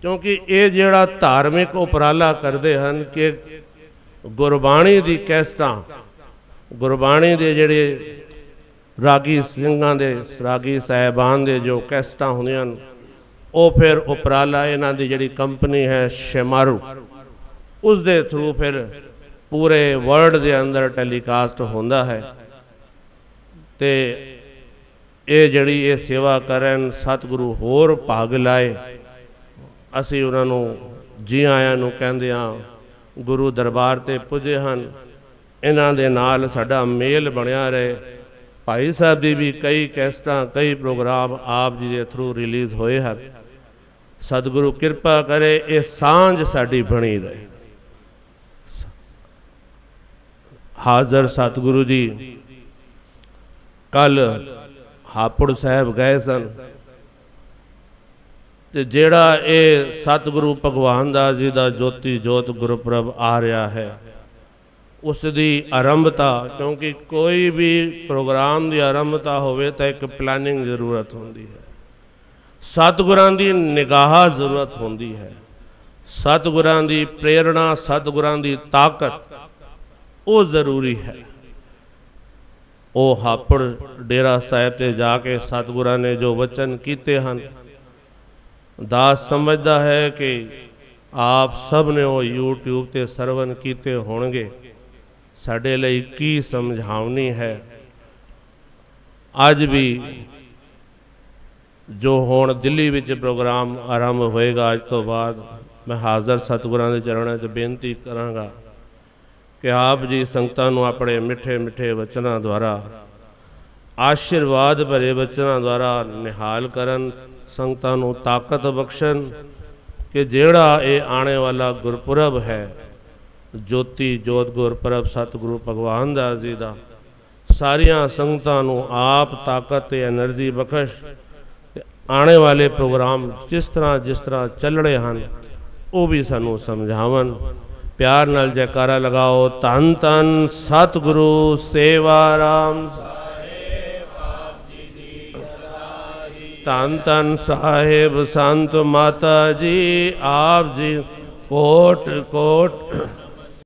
ਕਿਉਂਕਿ ਇਹ ਜਿਹੜਾ ਧਾਰਮਿਕ ਉਪਰਾਲਾ ਕਰਦੇ ਹਨ ਕਿ ਗੁਰਬਾਣੀ ਦੀ ਕੈਸਟਾਂ, ਗੁਰਬਾਣੀ ਦੇ ਜਿਹੜੇ ਰਾਗੀ ਸਿੰਘਾਂ ਦੇ, ਰਾਗੀ ਸਾਹਿਬਾਨ ਦੇ ਜੋ ਕੈਸਟਾਂ ਹੁੰਦੀਆਂ ਹਨ ਉਹ ਫਿਰ ਉਪਰਾਲਾ ਇਹਨਾਂ ਦੀ ਜਿਹੜੀ ਕੰਪਨੀ ਹੈ ਸ਼ਮਾਰੂ, ਉਸ ਦੇ ਥਰੂ ਫਿਰ ਪੂਰੇ ਵਰਲਡ ਦੇ ਅੰਦਰ ਟੈਲੀਕਾਸਟ ਹੁੰਦਾ ਹੈ। ਤੇ ਇਹ ਜਿਹੜੀ ਇਹ ਸੇਵਾ ਕਰਨ ਸਤਿਗੁਰੂ ਹੋਰ ਭਾਗ ਲਾਏ। ਅਸੀਂ ਉਹਨਾਂ ਨੂੰ ਜੀ ਆਇਆਂ ਨੂੰ ਕਹਿੰਦੇ ਹਾਂ। ਗੁਰੂ ਦਰਬਾਰ ਤੇ ਪੁੱਜੇ ਹਨ, ਇਹਨਾਂ ਦੇ ਨਾਲ ਸਾਡਾ ਮੇਲ ਬਣਿਆ ਰਹੇ। ਭਾਈ ਸਾਹਿਬ ਦੀ ਵੀ ਕਈ ਕੈਸਟਾਂ, ਕਈ ਪ੍ਰੋਗਰਾਮ ਆਪ ਜੀ ਦੇ ਥਰੂ ਰਿਲੀਜ਼ ਹੋਏ ਹਨ। ਸਤਿਗੁਰੂ ਕਿਰਪਾ ਕਰੇ ਇਹ ਸਾਂਝ ਸਾਡੀ ਬਣੀ ਰਹੇ। ਹਾਜ਼ਰ ਸਤਿਗੁਰੂ ਜੀ ਕੱਲ ਹਾਪੁੜ ਸਾਹਿਬ ਗਏ ਸਨ ਤੇ ਜਿਹੜਾ ਇਹ ਸਤਿਗੁਰੂ ਭਗਵਾਨ ਦਾਸ ਜੀ ਦਾ ਜੋਤੀ ਜੋਤ ਗੁਰਪੁਰਬ ਆ ਰਿਹਾ ਹੈ ਉਸ ਦੀ ਆਰੰਭਤਾ, ਕਿਉਂਕਿ ਕੋਈ ਵੀ ਪ੍ਰੋਗਰਾਮ ਦੀ ਆਰੰਭਤਾ ਹੋਵੇ ਤਾਂ ਇੱਕ ਪਲੈਨਿੰਗ ਜ਼ਰੂਰਤ ਹੁੰਦੀ ਹੈ, ਸਤਿਗੁਰਾਂ ਦੀ ਨਿਗਾਹ ਜ਼ਰੂਰਤ ਹੁੰਦੀ ਹੈ। सतगुरां दी प्रेरणा, सतगुरां दी ताकत वो जरूरी है। वो हापड़ डेरा साहिब ते जाके सतगुरां ने जो वचन कीते हन, दास समझदा है कि आप सब ने वो यूट्यूब ते सरवण कीते होणगे। साडे लई की समझावनी है। अज भी जो हुण दिल्ली विच प्रोग्राम आरंभ होएगा, अज तो बाद मैं हाज़र सतगुरां दे चरणों च बेनती करांगा कि आप जी संगतां नूं अपने मिठे मिठे वचनां द्वारा, आशीर्वाद भरे वचनां द्वारा निहाल करन, संगतां नूं ताकत बख्शण कि जिहड़ा ये आने वाला गुरपुरब है, ज्योति जोत गुरपुरब सतगुरु भगवान दास जी दा, सारियां संगतां नूं आप ताकत ते एनर्जी बख्श, आने वाले प्रोग्राम जिस तरह चलने हैं वो भी सानू समझावन। प्यार नाल जयकारा लगाओ। धन धन सतगुरु सेवाराम, धन धन साहिब संत माता जी, आप जी कोट कोट